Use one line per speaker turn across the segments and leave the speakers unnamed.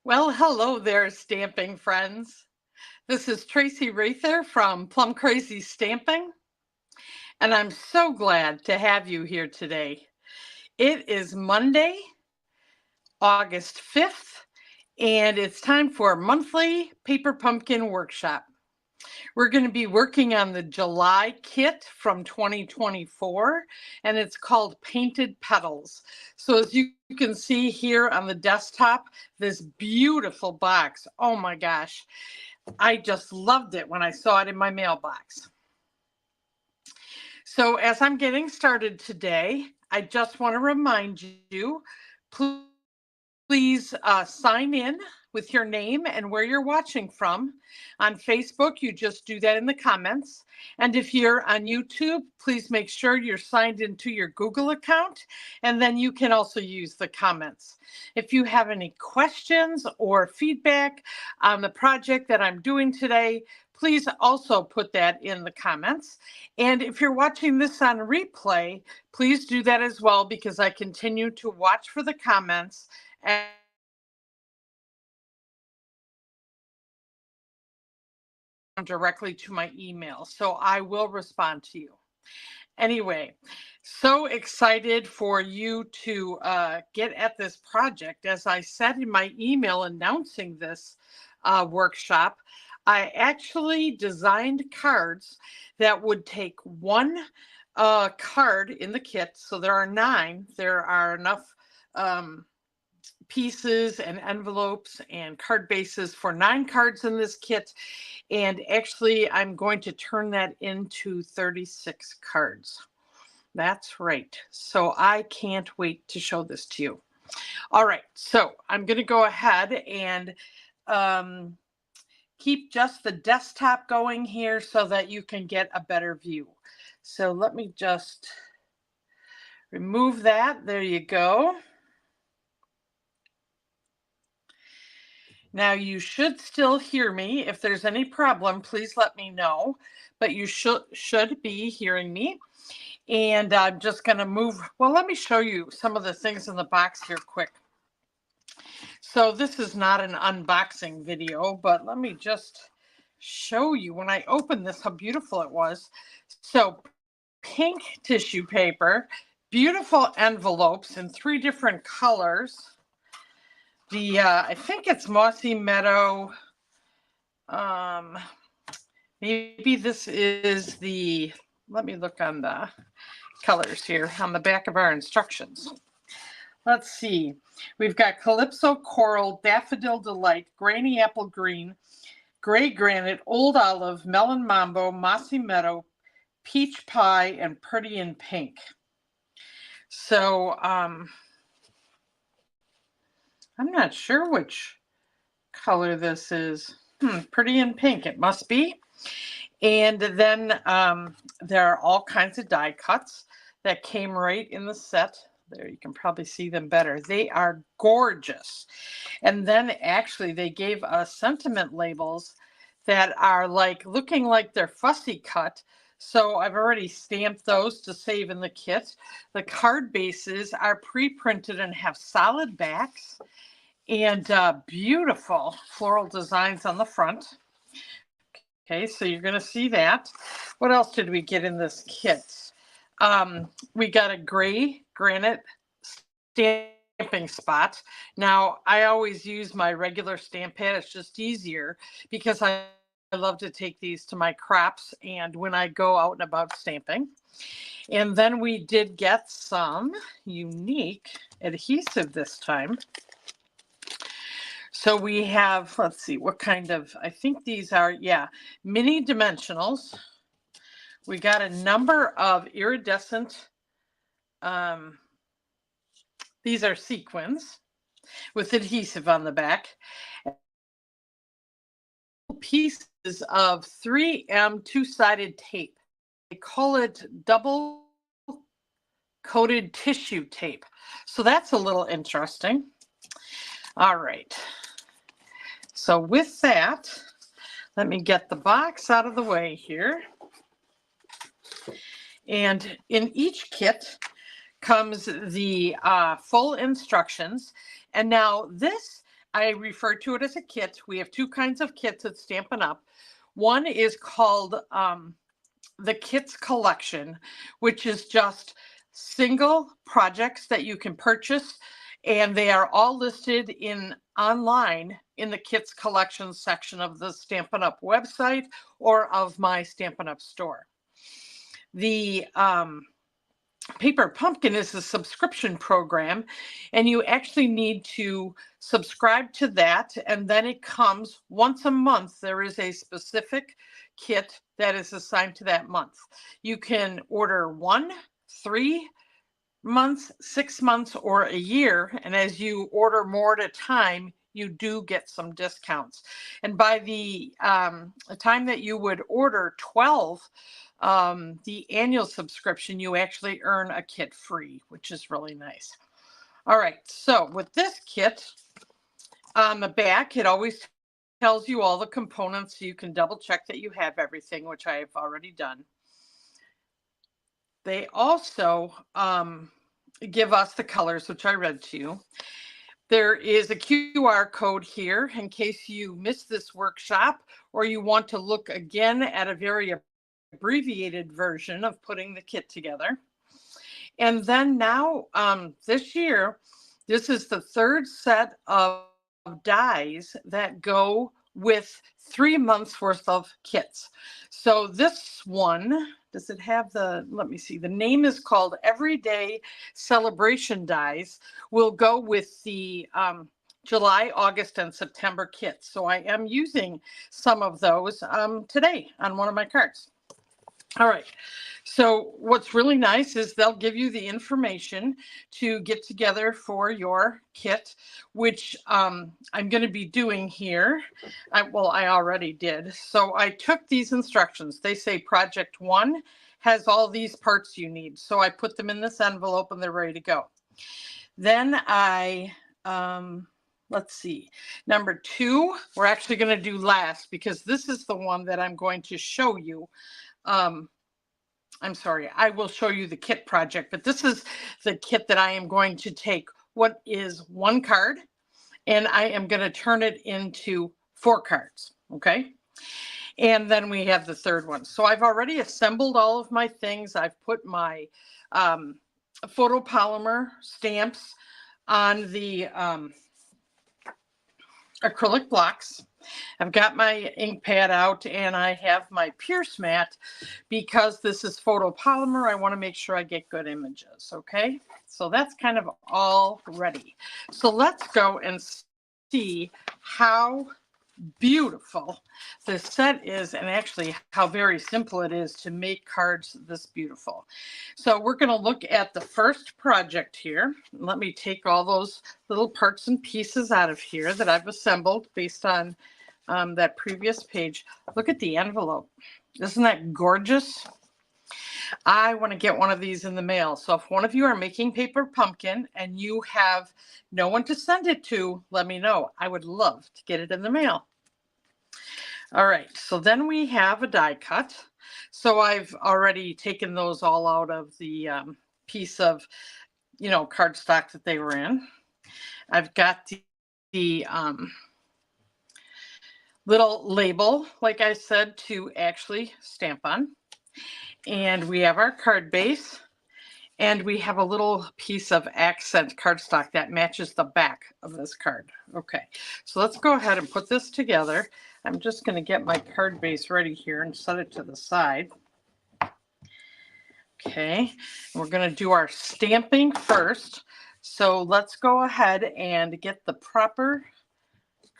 Well, hello there, stamping friends. This is Tracy Rather from Plum Crazy Stamping, and I'm so glad to have you here today. It is Monday, August 5th, and it's time for a monthly Paper Pumpkin workshop. We're going to be working on the July kit from 2024, and it's called Painted Petals. So as you can see here on the desktop, this beautiful box. Oh my gosh. I just loved it when I saw it in my mailbox. So as I'm getting started today, I just want to remind you, please sign in with your name and where you're watching from. On Facebook, you just do that in the comments. And if you're on YouTube, please make sure you're signed into your Google account, and then you can also use the comments. If you have any questions or feedback on the project that I'm doing today, please also put that in the comments. And if you're watching this on replay, please do that as well, because I continue to watch for the comments and directly to my email. So I will respond to you. Anyway, so excited for you to get at this project. As I said in my email announcing this workshop, I actually designed cards that would take one card in the kit. So there are 9. There are enough pieces and envelopes and card bases for 9 cards in this kit. And actually, I'm going to turn that into 36 cards. That's right. So I can't wait to show this to you. All right, so I'm going to go ahead and keep just the desktop going here so that you can get a better view. So let me just remove that. There you go. Now you should still hear me. If there's any problem, please let me know, but you should be hearing me. And I'm just going to move. Well, let me show you some of the things in the box here quick. So this is not an unboxing video, but let me just show you when I opened this how beautiful it was. So pink tissue paper, beautiful envelopes in 3 different colors. The I think it's Mossy Meadow. Maybe this is the, let me look on the colors here on the back of our instructions. Let's see. We've got Calypso Coral, Daffodil Delight, Granny Apple Green, Gray Granite, Old Olive, Melon Mambo, Mossy Meadow, Peach Pie, and Pretty in Pink. So I'm not sure which color this is. Pretty in Pink, it must be. And then there are all kinds of die cuts that came right in the set. There, you can probably see them better. They are gorgeous. And then actually they gave us sentiment labels that are like looking like they're fussy cut. So I've already stamped those to save in the kit. The card bases are pre-printed and have solid backs and beautiful floral designs on the front. Okay, so you're going to see that. What else did we get in this kit? We got a gray granite stamping spot. Now, I always use my regular stamp pad. It's just easier because I love to take these to my crops and when I go out and about stamping. And then we did get some unique adhesive this time. So we have, let's see, what kind of, I think these are, yeah, mini dimensionals. We got a number of iridescent, these are sequins with adhesive on the back. Pieces of 3M two-sided tape. They call it double coated tissue tape. So that's a little interesting. All right. So with that, let me get the box out of the way here. And in each kit comes the full instructions. And now this I refer to it as a kit. We have two kinds of kits at Stampin' Up. One is called the Kits Collection, which is just single projects that you can purchase, and they are all listed in online in the Kits Collection section of the Stampin' Up website or of my Stampin' Up store. The Paper Pumpkin is a subscription program, and you actually need to subscribe to that, and then it comes once a month. There is a specific kit that is assigned to that month. You can order 1, 3 months, 6 months, or a year, and as you order more at a time, you do get some discounts. And by the time that you would order 12, the annual subscription, you actually earn a kit free, which is really nice. All right, so with this kit, on the back, it always tells you all the components, so you can double check that you have everything, which I have already done. They also give us the colors, which I read to you. There is a QR code here in case you missed this workshop or you want to look again at a very abbreviated version of putting the kit together. And then now this year, this is the third set of dies that go with 3 months worth of kits. So this one, does it have the, let me see, the name is called Everyday Celebration Dies, will go with the July, August, and September kits. So I am using some of those today on one of my cards. All right, so what's really nice is they'll give you the information to get together for your kit, which I'm going to be doing here. Well, I already did. So I took these instructions. They say project 1 has all these parts you need. So I put them in this envelope and they're ready to go. Then I, let's see, number 2, we're actually going to do last because this is the one that I'm going to show you. I'm sorry, I will show you the kit project, but this is the kit that I am going to take what is 1 card, and I am going to turn it into 4 cards, okay? And then we have the third one. So I've already assembled all of my things. I've put my photopolymer stamps on the acrylic blocks. I've got my ink pad out and I have my Pierce mat because this is photopolymer. I want to make sure I get good images. Okay, so that's kind of all ready. So let's go and see how beautiful this set is and actually how very simple it is to make cards this beautiful. So we're going to look at the first project here. Let me take all those little parts and pieces out of here that I've assembled based on that previous page. Look at the envelope. Isn't that gorgeous? I want to get one of these in the mail. So if one of you are making Paper Pumpkin and you have no one to send it to, let me know. I would love to get it in the mail. All right, so then we have a die cut. So I've already taken those all out of the piece of, cardstock that they were in. I've got the little label, like I said, to actually stamp on. And we have our card base. And we have a little piece of accent cardstock that matches the back of this card. Okay, so let's go ahead and put this together. I'm just going to get my card base ready here and set it to the side. Okay, we're going to do our stamping first. So let's go ahead and get the proper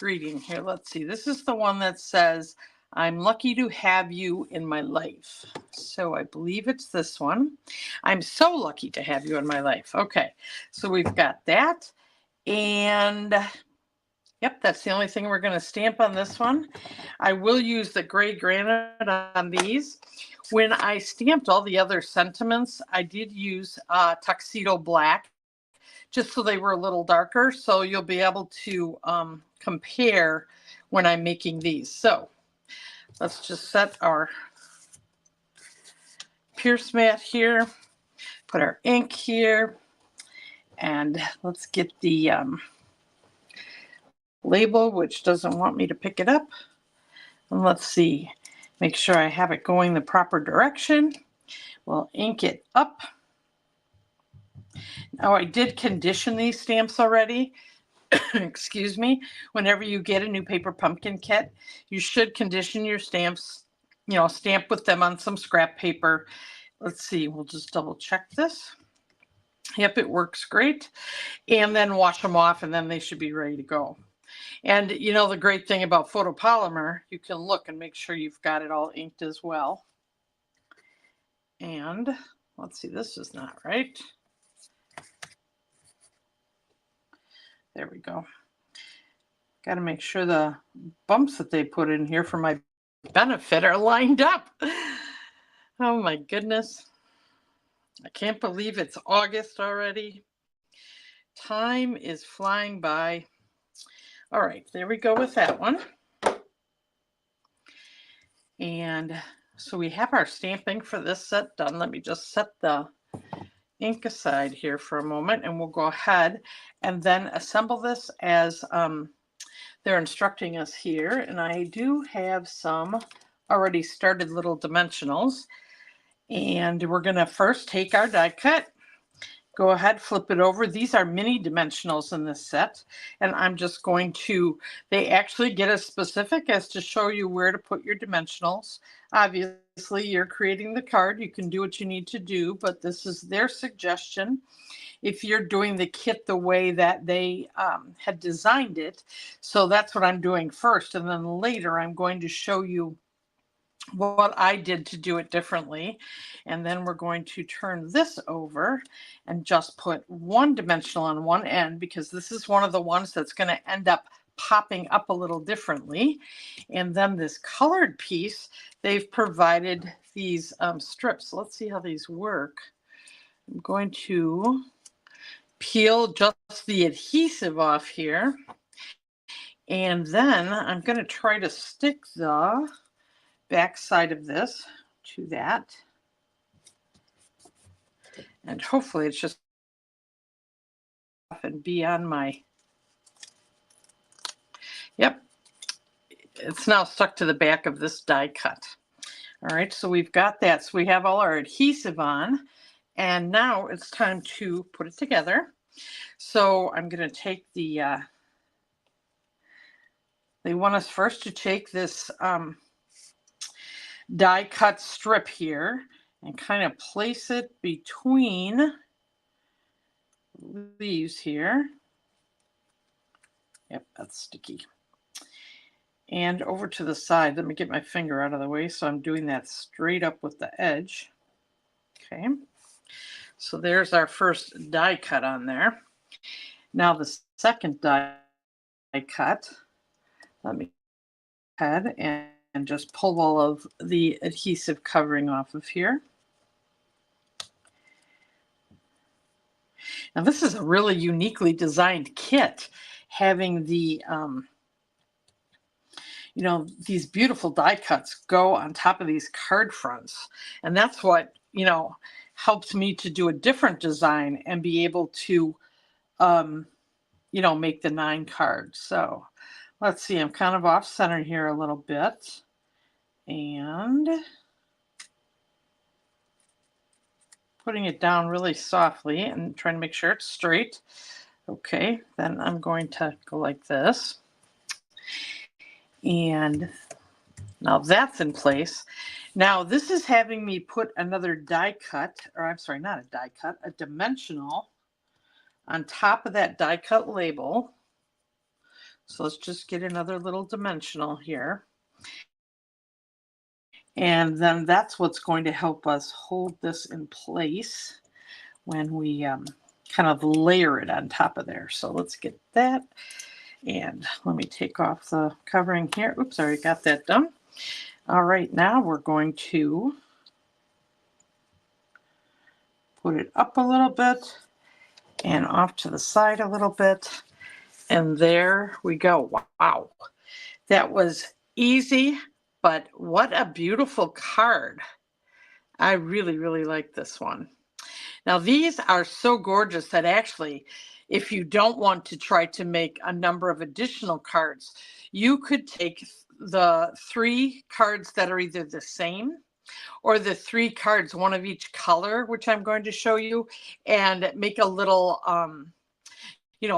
greeting here. Let's see. This is the one that says, I'm lucky to have you in my life. So I believe it's this one. I'm so lucky to have you in my life. Okay, so we've got that. And yep, that's the only thing we're going to stamp on this one. I will use the gray granite on these. When I stamped all the other sentiments, I did use tuxedo black, just so they were a little darker. So you'll be able to compare when I'm making these. So let's just set our Pierce mat here, put our ink here, and let's get the label, which doesn't want me to pick it up. And let's see, make sure I have it going the proper direction. We'll ink it up. Now I did condition these stamps already. Excuse me. Whenever you get a new paper pumpkin kit, you should condition your stamps, stamp with them on some scrap paper. Let's see, we'll just double check this. Yep, it works great. And then wash them off, and then they should be ready to go. And the great thing about photopolymer, you can look and make sure you've got it all inked as well. And let's see, this is not right. There we go. Got to make sure the bumps that they put in here for my benefit are lined up. Oh my goodness. I can't believe it's August already. Time is flying by. All right, there we go with that one. And so we have our stamping for this set done. Let me just set the ink aside here for a moment, and we'll go ahead and then assemble this as they're instructing us here. And I do have some already started little dimensionals. And we're going to first take our die cut, go ahead, flip it over. These are mini dimensionals in this set. And I'm just going to, they actually get as specific as to show you where to put your dimensionals. Obviously, you're creating the card. You can do what you need to do, but this is their suggestion. If you're doing the kit the way that they had designed it. So that's what I'm doing first. And then later I'm going to show you what I did to do it differently. And then we're going to turn this over and just put one dimensional on one end, because this is one of the ones that's going to end up popping up a little differently. And then this colored piece, they've provided these strips. Let's see how these work. I'm going to peel just the adhesive off here. And then I'm going to try to stick the back side of this to that. And hopefully it's just off and be on my, yep, it's now stuck to the back of this die cut. All right, so we've got that. So we have all our adhesive on, and now it's time to put it together. So I'm going to take the, they want us first to take this die cut strip here and kind of place it between these here. Yep, that's sticky. And over to the side, let me get my finger out of the way. So I'm doing that straight up with the edge. Okay. So there's our first die cut on there. Now the second die cut, let me go ahead and just pull all of the adhesive covering off of here. Now this is a really uniquely designed kit, having the these beautiful die cuts go on top of these card fronts. And that's what, helps me to do a different design and be able to, make the 9 cards. So let's see, I'm kind of off center here a little bit. And putting it down really softly and trying to make sure it's straight. Okay, then I'm going to go like this. And now that's in place. Now this is having me put another die cut, or I'm sorry, not a die cut, a dimensional on top of that die cut label. So let's just get another little dimensional here. And then that's what's going to help us hold this in place when we kind of layer it on top of there. So let's get that. And let me take off the covering here. Oops, I already got that done. All right, now we're going to put it up a little bit and off to the side a little bit. And there we go. Wow, that was easy, but what a beautiful card. I really, really like this one. Now these are so gorgeous that actually, if you don't want to try to make a number of additional cards, you could take the 3 cards that are either the same or the 3 cards, one of each color, which I'm going to show you, and make a little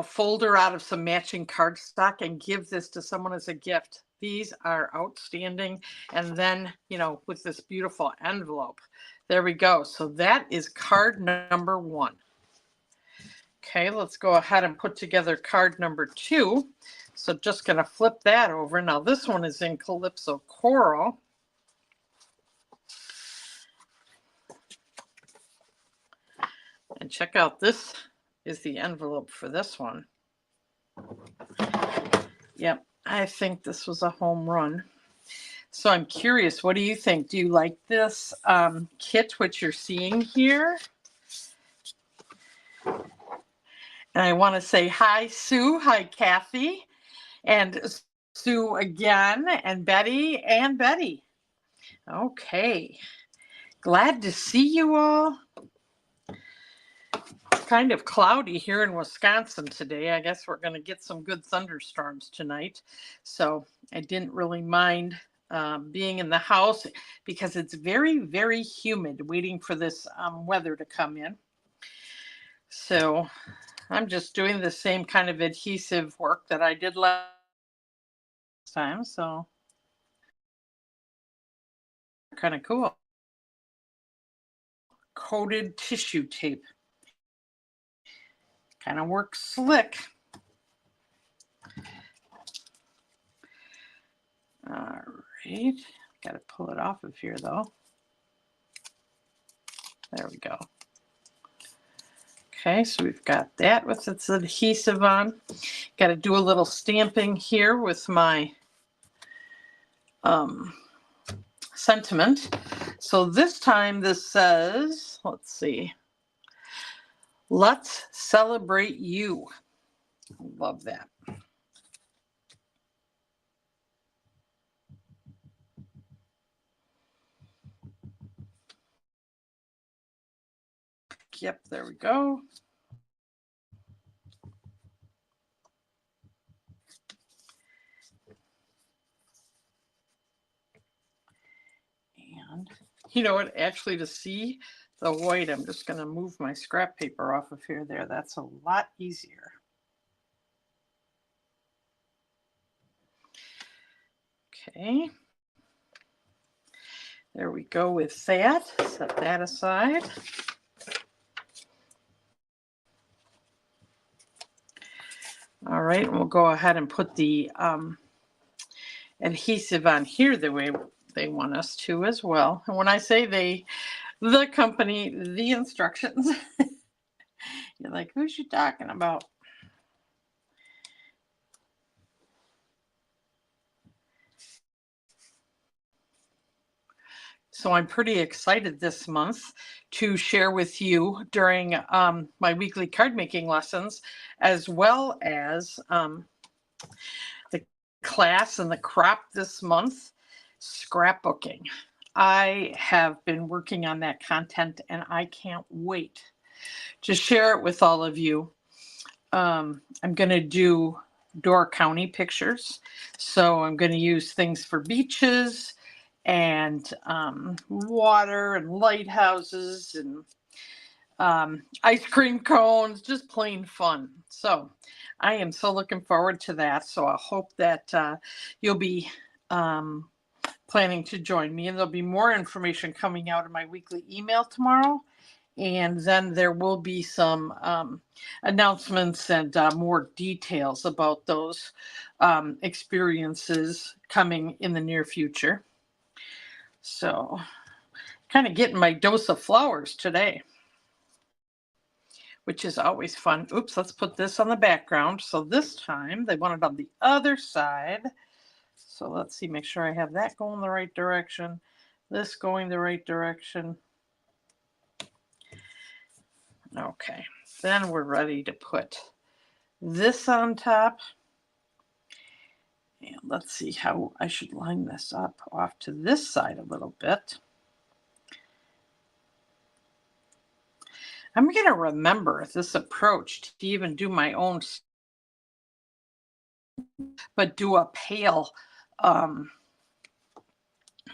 folder out of some matching cardstock and give this to someone as a gift. These are outstanding. And then, with this beautiful envelope, there we go. So that is card number 1. Okay, let's go ahead and put together card number 2. So just going to flip that over. Now this one is in Calypso Coral. And check out, this is the envelope for this one. Yep, I think this was a home run. So I'm curious, what do you think? Do you like this kit, which you're seeing here? And I want to say hi, Sue. Hi, Kathy. And Sue again, and Betty and Betty. Okay. Glad to see you all. Kind of cloudy here in Wisconsin today. I guess we're going to get some good thunderstorms tonight. So I didn't really mind being in the house because it's very, very humid waiting for this weather to come in. So I'm just doing the same kind of adhesive work that I did last time. So kind of cool. Coated tissue tape. Kind of works slick. All right. Got to pull it off of here though. There we go. Okay, so we've got that with its adhesive on. Got to do a little stamping here with my sentiment. So this time this says, let's see, let's celebrate you. Love that. Yep, there we go. And you know what, actually to see the white, I'm just going to move my scrap paper off of here. There, that's a lot easier. Okay. There we go with that. Set that aside. All right, and we'll go ahead and put the adhesive on here the way they want us to as well. And when I say they, the company, the instructions, you're like, who's she talking about? So I'm pretty excited this month to share with you during my weekly card making lessons, as well as the class and the crop this month, scrapbooking. I have been working on that content and I can't wait to share it with all of you. I'm going to do Door County pictures. So I'm going to use things for beaches and water and lighthouses and ice cream cones, just plain fun. So I am so looking forward to that. So I hope that you'll be planning to join me, and there'll be more information coming out in my weekly email tomorrow. And then there will be some announcements and more details about those experiences coming in the near future. So kind of getting my dose of flowers today, which is always fun. Oops, let's put this on the background. So this time they want it on the other side. So let's see, make sure I have that going the right direction, this going the right direction. Okay, then we're ready to put this on top. And let's see how I should line this up off to this side a little bit. I'm going to remember this approach to even do my own, but do a pale, um,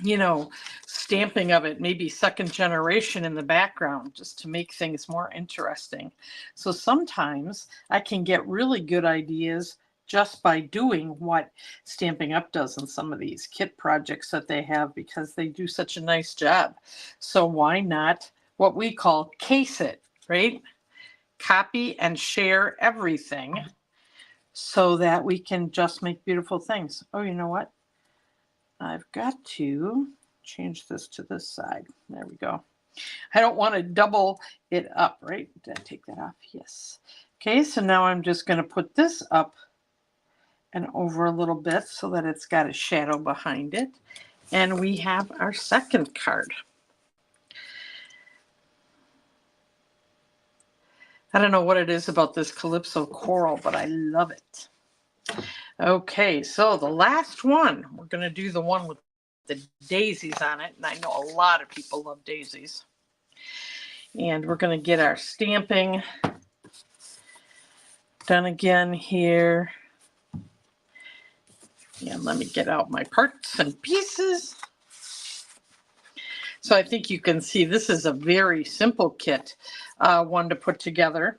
you know, stamping of it, maybe second generation in the background, just to make things more interesting. So sometimes I can get really good ideas just by doing what Stamping Up does in some of these kit projects that they have, because they do such a nice job. So why not what we call case it, right? Copy and share everything so that we can just make beautiful things. Oh, you know what? I've got to change this to this side. There we go. I don't want to double it up, right? Did I take that off? Yes. Okay, so now I'm just going to put this up and over a little bit so that it's got a shadow behind it. And we have our second card. I don't know what it is about this Calypso coral, but I love it. Okay, so the last one, we're going to do the one with the daisies on it. And I know a lot of people love daisies. And we're going to get our stamping done again here. And let me get out my parts and pieces. So I think you can see this is a very simple kit, one to put together.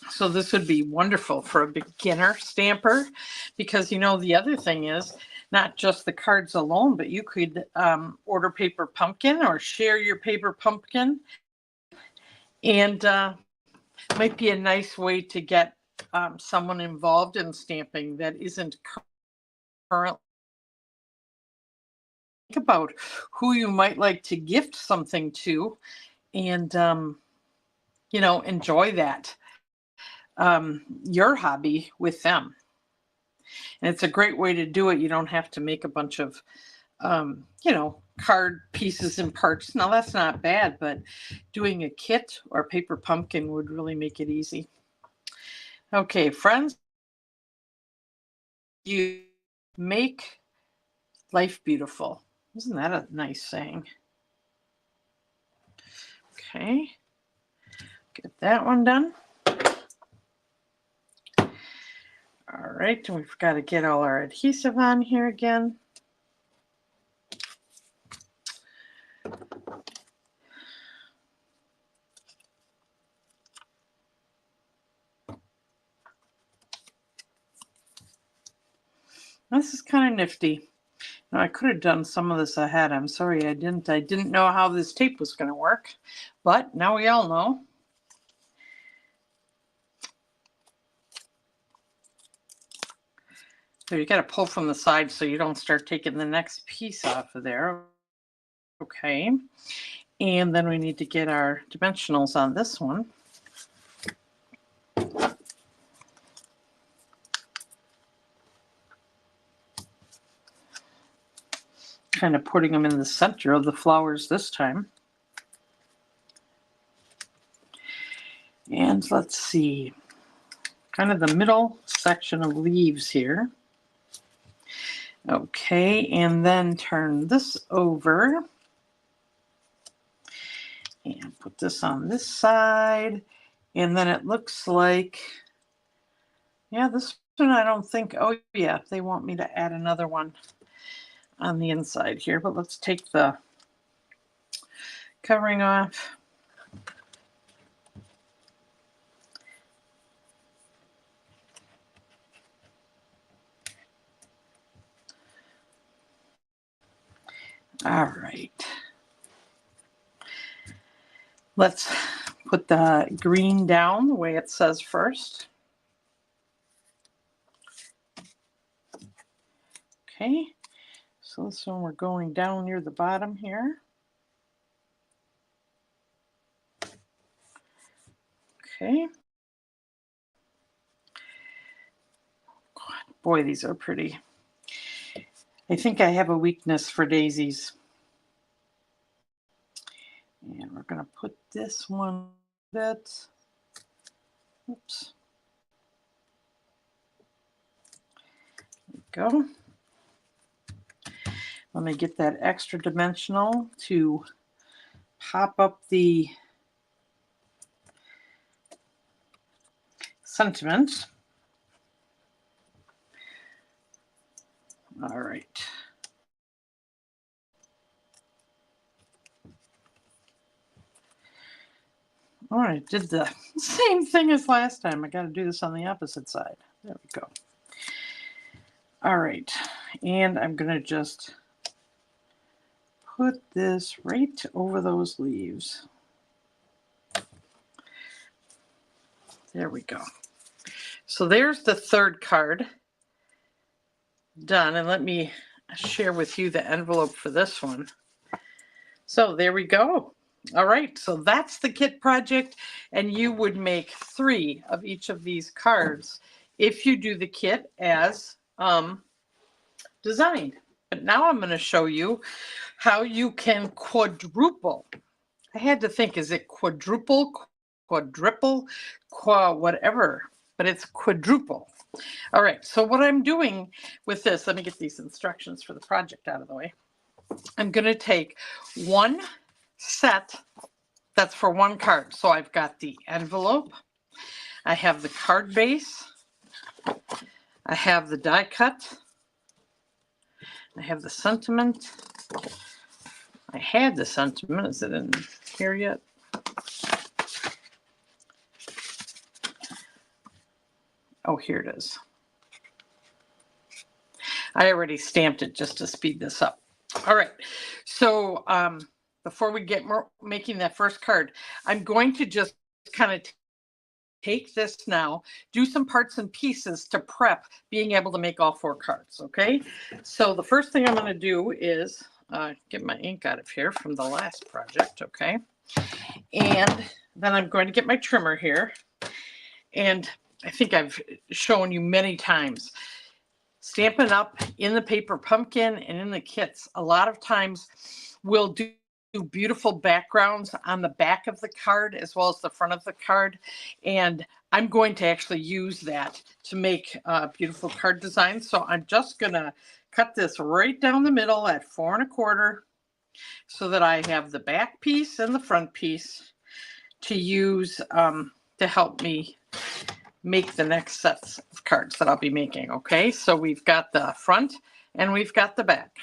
So this would be wonderful for a beginner stamper, because, you know, the other thing is not just the cards alone, but you could order Paper Pumpkin or share your Paper Pumpkin. And might be a nice way to get someone involved in stamping that isn't currently. Think about who you might like to gift something to, and you know, enjoy that your hobby with them. And it's a great way to do it. You don't have to make a bunch of you know, card pieces and parts. Now that's not bad, but doing a kit or Paper Pumpkin would really make it easy. Okay, friends, you make life beautiful. Isn't that a nice saying? Okay, get that one done. All right, and we've got to get all our adhesive on here again. This is kind of nifty. Now, I could have done some of this ahead. I'm sorry I didn't. I didn't know how this tape was going to work, but now we all know. So you got to pull from the side so you don't start taking the next piece off of there. Okay. And then we need to get our dimensionals on this one. Kind of putting them in the center of the flowers this time. And let's see, kind of the middle section of leaves here. Okay, and then turn this over and put this on this side. And then it looks like, yeah, this one I don't think, oh yeah, they want me to add another one on the inside here, but let's take the covering off. All right. Let's put the green down the way it says first. Okay, so this one we're going down near the bottom here. Okay. God, boy, these are pretty. I think I have a weakness for daisies. And we're going to put this one a bit. Oops. There we go. Let me get that extra dimensional to pop up the sentiment. All right. All right, did the same thing as last time. I got to do this on the opposite side. There we go. All right, and I'm going to just put this right over those leaves. There we go. So there's the third card done, and let me share with you the envelope for this one. So there we go. All right, so that's the kit project, and you would make 3 of each of these cards if you do the kit as designed. But now I'm going to show you how you can quadruple. I had to think, is it quadruple, quadruple, whatever, but it's quadruple. All right, so what I'm doing with this, let me get these instructions for the project out of the way. I'm going to take one set that's for one card. So I've got the envelope, I have the card base, I have the die cut, I have the sentiment. I had the sentiment. Is it in here yet? Oh, here it is. I already stamped it just to speed this up. All right. So before we get making that first card, I'm going to just kind of take this now, do some parts and pieces to prep being able to make all 4 cards. Okay. So the first thing I'm going to do is get my ink out of here from the last project. Okay. And then I'm going to get my trimmer here. And I think I've shown you many times, Stampin' Up! In the paper pumpkin and in the kits, a lot of times we'll do beautiful backgrounds on the back of the card as well as the front of the card. And I'm going to actually use that to make beautiful card designs. So I'm just going to cut this right down the middle at 4 1/4 so that I have the back piece and the front piece to use to help me make the next sets of cards that I'll be making. Okay, so we've got the front and we've got the back.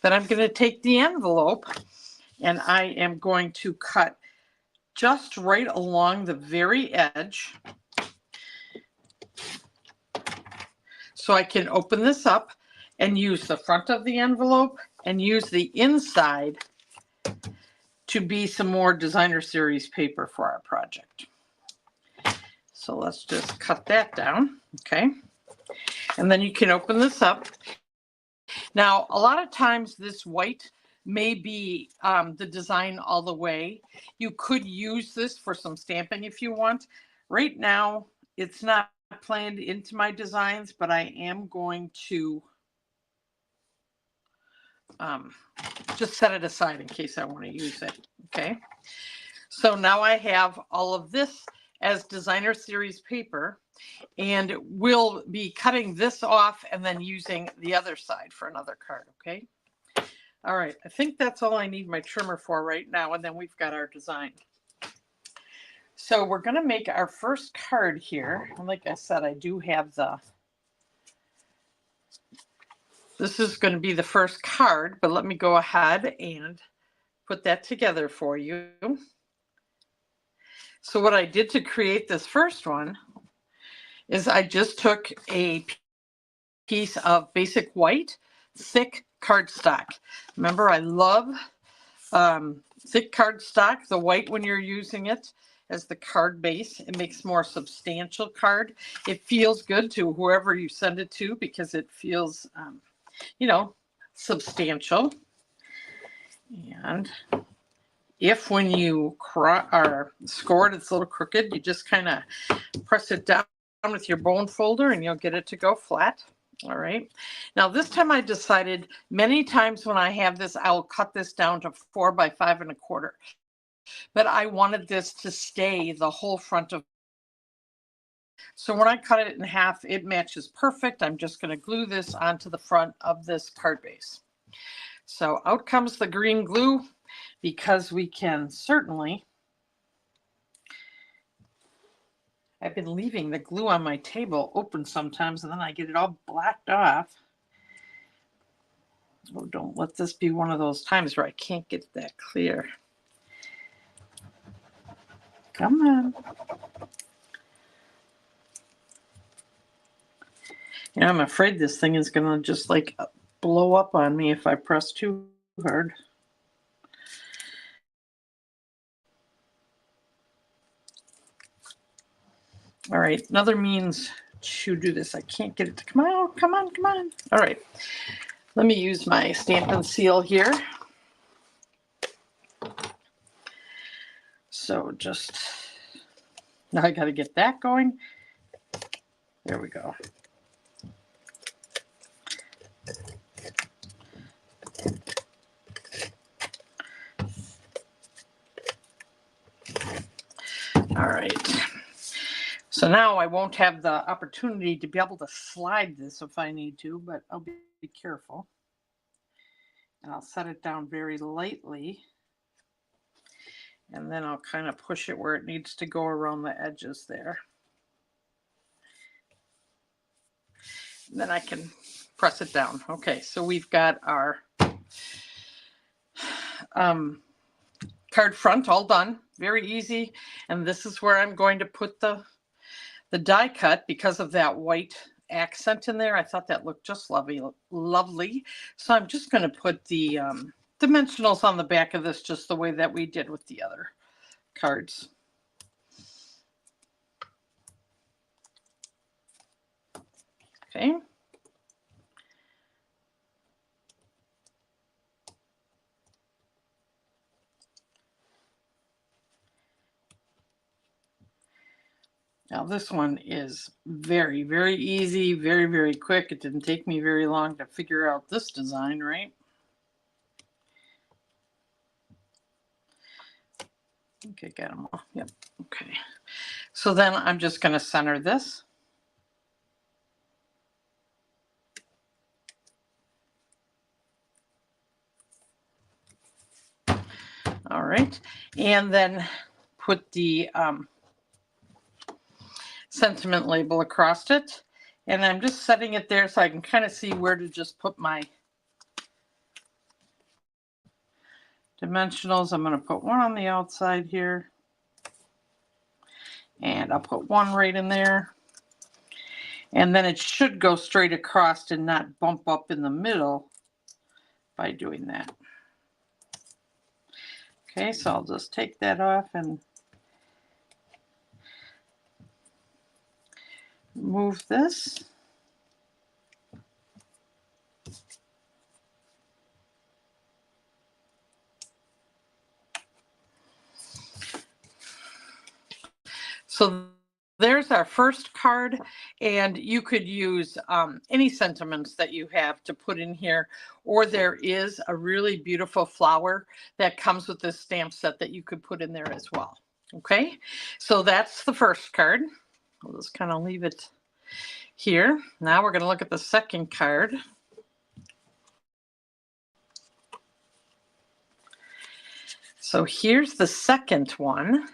Then I'm going to take the envelope and I am going to cut just right along the very edge so I can open this up and use the front of the envelope and use the inside to be some more designer series paper for our project. So let's just cut that down, okay? And then you can open this up. Now, a lot of times this white may be the design all the way. You could use this for some stamping if you want. Right now, it's not planned into my designs, but I am going to just set it aside in case I want to use it, okay? So now I have all of this as designer series paper, and we'll be cutting this off and then using the other side for another card, okay? All right, I think that's all I need my trimmer for right now, and then we've got our design. So we're going to make our first card here. And like I said, I do have this is going to be the first card, but let me go ahead and put that together for you. So what I did to create this first one is I just took a piece of basic white, thick cardstock. Remember, I love thick cardstock, the white when you're using it as the card base. It makes more substantial card. It feels good to whoever you send it to because it feels, you know, substantial. And if when you score it, it's a little crooked, you just kind of press it down with your bone folder and you'll get it to go flat. All right. Now this time I decided many times when I have this, I'll cut this down to 4 by 5 1/4. But I wanted this to stay the whole front of. So when I cut it in half, it matches perfect. I'm just going to glue this onto the front of this card base. So out comes the green glue, because we can certainly I've been leaving the glue on my table open sometimes, and then I get it all blacked off. Oh, don't let this be one of those times where I can't get that clear. Come on. Yeah, I'm afraid this thing is going to just like blow up on me if I press too hard. All right, another means to do this. I can't get it to come out. Come on, come on. All right, let me use my stamp and seal here. So just, now I got to get that going. There we go. All right. So now I won't have the opportunity to be able to slide this if I need to, but I'll be careful. And I'll set it down very lightly. And then I'll kind of push it where it needs to go around the edges there. And then I can press it down. Okay, so we've got our card front all done. Very easy. And this is where I'm going to put the die cut because of that white accent in there. I thought that looked just lovely. So I'm just going to put the dimensionals on the back of this just the way that we did with the other cards. Okay. Now this one is very, very easy, very, very quick. It didn't take me very long to figure out this design, right? Okay, got them all. Yep. Okay. So then I'm just going to center this. All right. And then put the sentiment label across it. And I'm just setting it there so I can kind of see where to just put my dimensionals. I'm going to put one on the outside here. And I'll put one right in there. And then it should go straight across and not bump up in the middle by doing that. Okay, so I'll just take that off and move this. So there's our first card, and you could use any sentiments that you have to put in here, or there is a really beautiful flower that comes with this stamp set that you could put in there as well. Okay, so that's the first card. I'll just kind of leave it here. Now we're going to look at the second card. So here's the second one.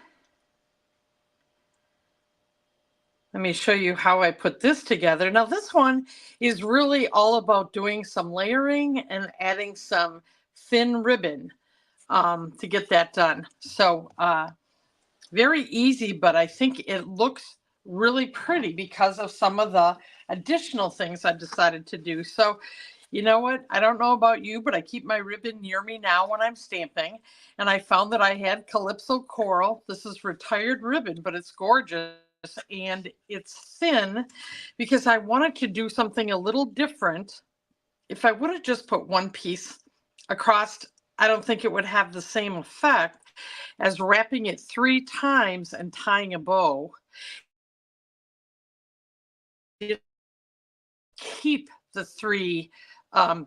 Let me show you how I put this together. Now this one is really all about doing some layering and adding some thin ribbon to get that done. So very easy, but I think it looks really pretty because of some of the additional things I decided to do. So you know what? I don't know about you, but I keep my ribbon near me now when I'm stamping. And I found that I had Calypso Coral. This is retired ribbon, but it's gorgeous. And it's thin because I wanted to do something a little different. If I would have just put one piece across, I don't think it would have the same effect as wrapping it 3 times and tying a bow. Keep the 3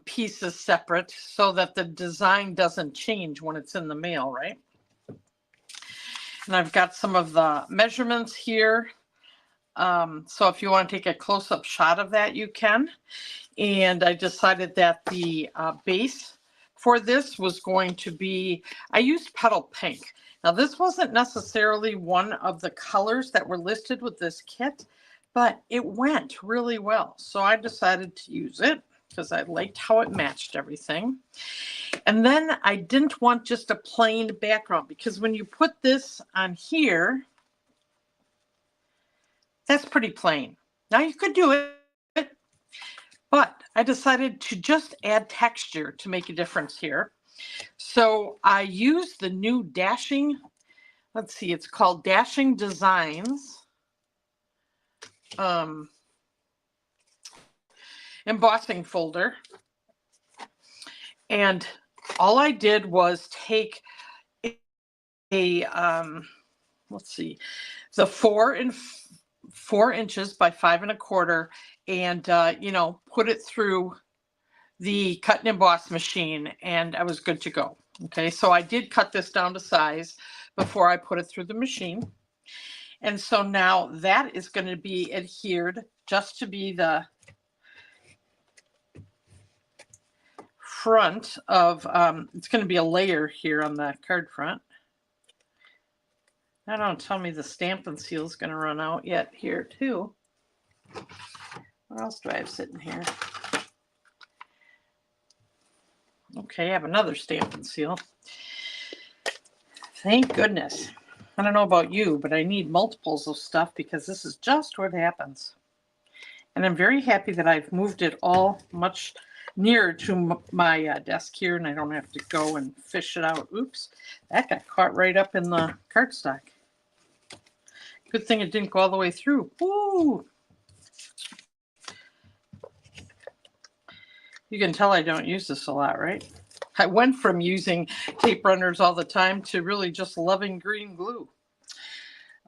pieces separate so that the design doesn't change when it's in the mail, right? And I've got some of the measurements here. So if you want to take a close-up shot of that, you can. And I decided that the base for this was going to be, I used Petal Pink. Now this wasn't necessarily one of the colors that were listed with this kit, but it went really well. So I decided to use it because I liked how it matched everything. And then I didn't want just a plain background, because when you put this on here, that's pretty plain. Now you could do it, but I decided to just add texture to make a difference here. So I used the new Dashing, let's see, it's called Dashing Designs embossing folder. And all I did was take a let's see, the 4 inches by 5 1/4, and you know, put it through the cut and emboss machine, and I was good to go. Okay, so I did cut this down to size before I put it through the machine. And so now that is going to be adhered just to be the front of, it's going to be a layer here on the card front. Now don't tell me the Stampin' Seal is going to run out yet here too. What else do I have sitting here? Okay, I have another Stampin' Seal. Thank goodness. I don't know about you, but I need multiples of stuff because this is just what happens. And I'm very happy that I've moved it all much nearer to my desk here, and I don't have to go and fish it out. Oops, that got caught right up in the cardstock. Good thing it didn't go all the way through. Woo! You can tell I don't use this a lot, right? I went from using tape runners all the time to really just loving green glue.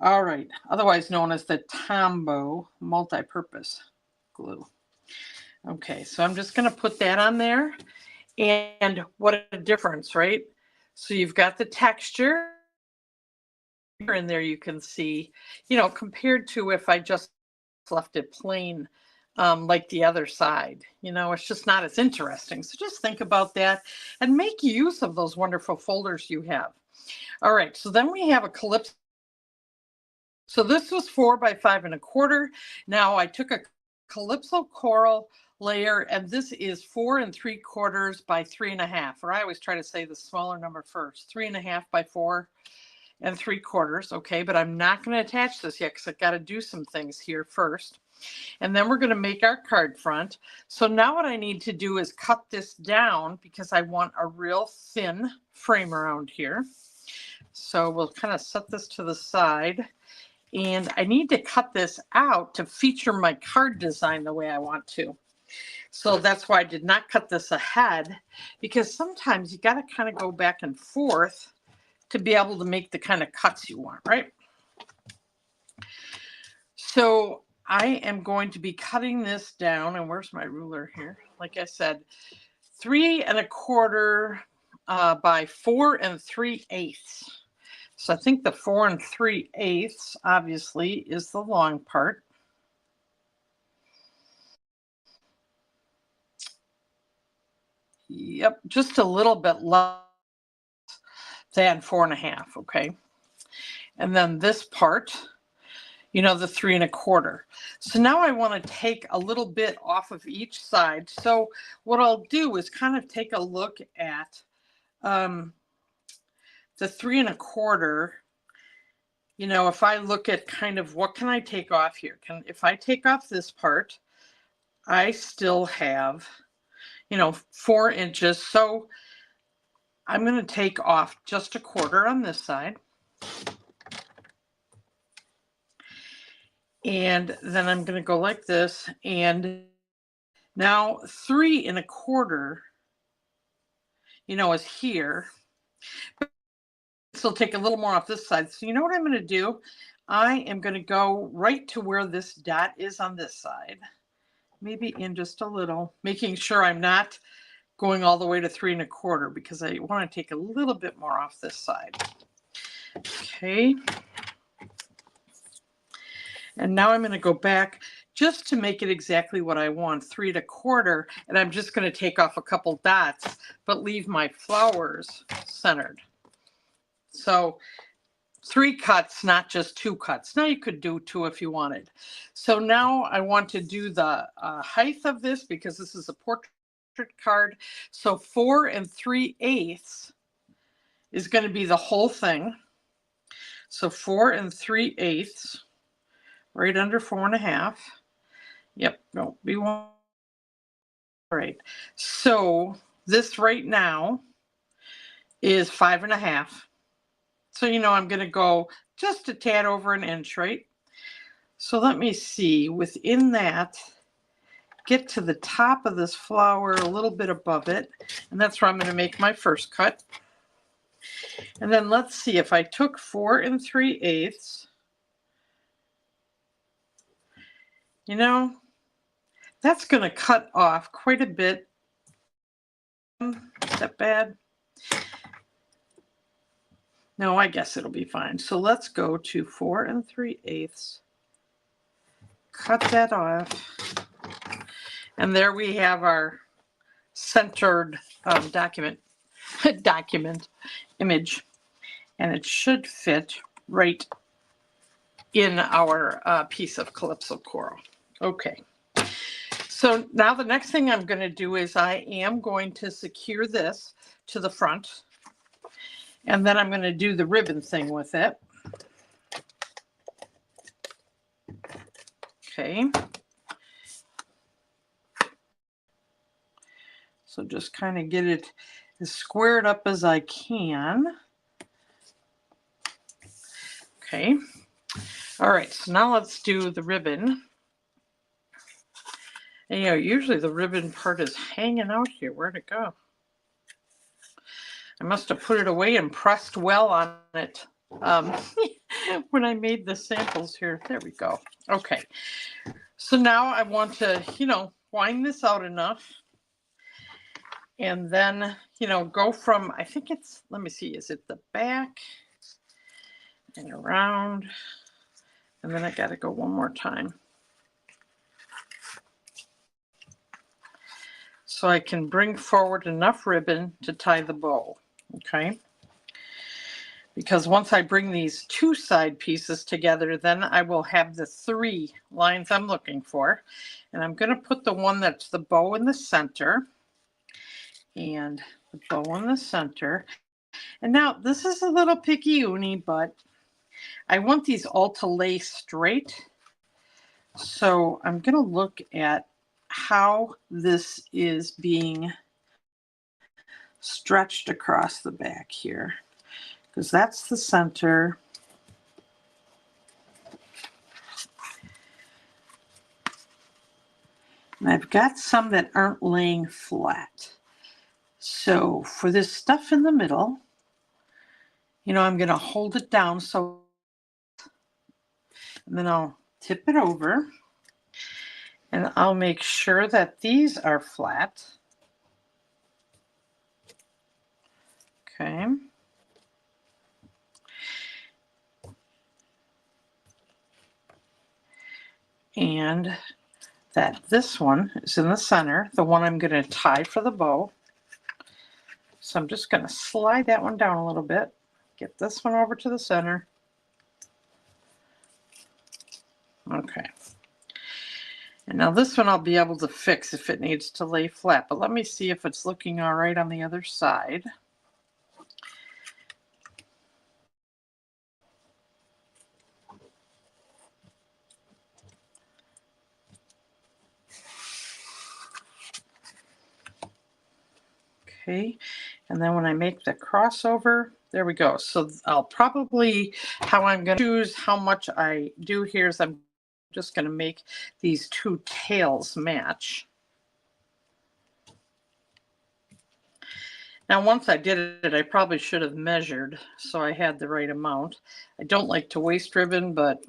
All right, otherwise known as the Tombow multi-purpose glue. Okay, so I'm just going to put that on there. And what a difference, right? So you've got the texture in there, you can see, you know, compared to if I just left it plain like the other side. You know, it's just not as interesting. So just think about that and make use of those wonderful folders you have. All right, so then we have a calypso. So this was 4 by 5 1/4. Now I took a calypso coral layer, and this is 4 3/4 by 3 1/2, or I always try to say the smaller number first, 3 1/2 by 4 3/4. Okay, but I'm not going to attach this yet because I've got to do some things here first. And then we're going to make our card front. So now what I need to do is cut this down because I want a real thin frame around here. So we'll kind of set this to the side. And I need to cut this out to feature my card design the way I want to. So that's why I did not cut this ahead, because sometimes you got to kind of go back and forth to be able to make the kind of cuts you want, right? So I am going to be cutting this down, and where's my ruler here? Like I said, 3 1/4 by 4 3/8. So I think the 4 3/8 obviously is the long part. Yep, just a little bit less than 4 1/2, okay? And then this part, you know, the 3 1/4. So now I want to take a little bit off of each side. So what I'll do is kind of take a look at the 3 1/4. You know, if I look at kind of what can I take off here? If I take off this part, I still have, you know, 4 inches. So I'm going to take off just 1/4 on this side. And then I'm going to go like this. And now 3 1/4, you know, is here. But still take a little more off this side. So you know what I'm going to do? I am going to go right to where this dot is on this side. Maybe in just a little, making sure I'm not going all the way to 3 1/4 because I want to take a little bit more off this side. Okay. And now I'm going to go back just to make it exactly what I want, 3 1/4, and I'm just going to take off a couple dots, but leave my flowers centered. So 3 cuts, not just 2 cuts. Now you could do 2 if you wanted. So now I want to do the height of this because this is a portrait card. So 4 3/8 is going to be the whole thing. So 4 3/8, right under 4 1/2. Yep, don't be one. All right. So this right now is 5 1/2. So you know I'm going to go just a tad over an inch, right? So let me see, within that, get to the top of this flower a little bit above it, and that's where I'm going to make my first cut. And then let's see, if I took 4 3/8, you know, that's going to cut off quite a bit. Is that bad? No, I guess it'll be fine. So let's go to 4 3/8. Cut that off. And there we have our centered document image. And it should fit right in our piece of Calypso coral. Okay. So now the next thing I'm going to do is I am going to secure this to the front. And then I'm going to do the ribbon thing with it. Okay. So just kind of get it as squared up as I can. Okay. All right. So now let's do the ribbon. And you know, usually the ribbon part is hanging out here. Where'd it go? I must have put it away and pressed well on it when I made the samples here. There we go. Okay. So now I want to, you know, wind this out enough. And then, you know, go from, I think it's, let me see, is it the back and around? And then I got to go one more time. So I can bring forward enough ribbon to tie the bow, okay? Because once I bring these 2 side pieces together, then I will have the 3 lines I'm looking for. And I'm going to put the one that's the bow in the center. And the bow in the center. And now this is a little picky-oony, but I want these all to lay straight. So I'm going to look at how this is being stretched across the back here, because that's the center. And I've got some that aren't laying flat. So for this stuff in the middle, you know, I'm going to hold it down. So, and then I'll tip it over and I'll make sure that these are flat. Okay. And that this one is in the center, the one I'm going to tie for the bow. So I'm just going to slide that one down a little bit, get this one over to the center. Okay. And now this one I'll be able to fix if it needs to lay flat, but let me see if it's looking all right on the other side. Okay, and then when I make the crossover, there we go. So I'll probably, how I'm going to choose how much I do here is I'm just going to make these 2 tails match. Now, once I did it, I probably should have measured so I had the right amount. I don't like to waste ribbon, but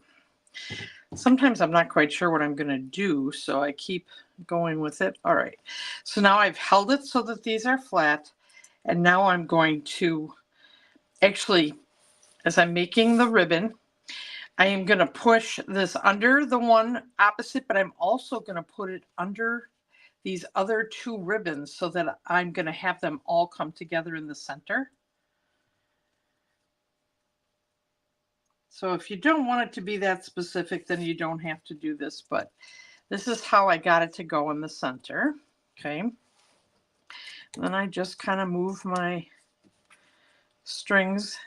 sometimes I'm not quite sure what I'm going to do, so I keep going with it. All right, so now I've held it so that these are flat, and now I'm going to actually, as I'm making the ribbon, I am going to push this under the one opposite, but I'm also going to put it under these other two ribbons so that I'm going to have them all come together in the center. So if you don't want it to be that specific, then you don't have to do this, but this is how I got it to go in the center. Okay. And then I just kind of move my strings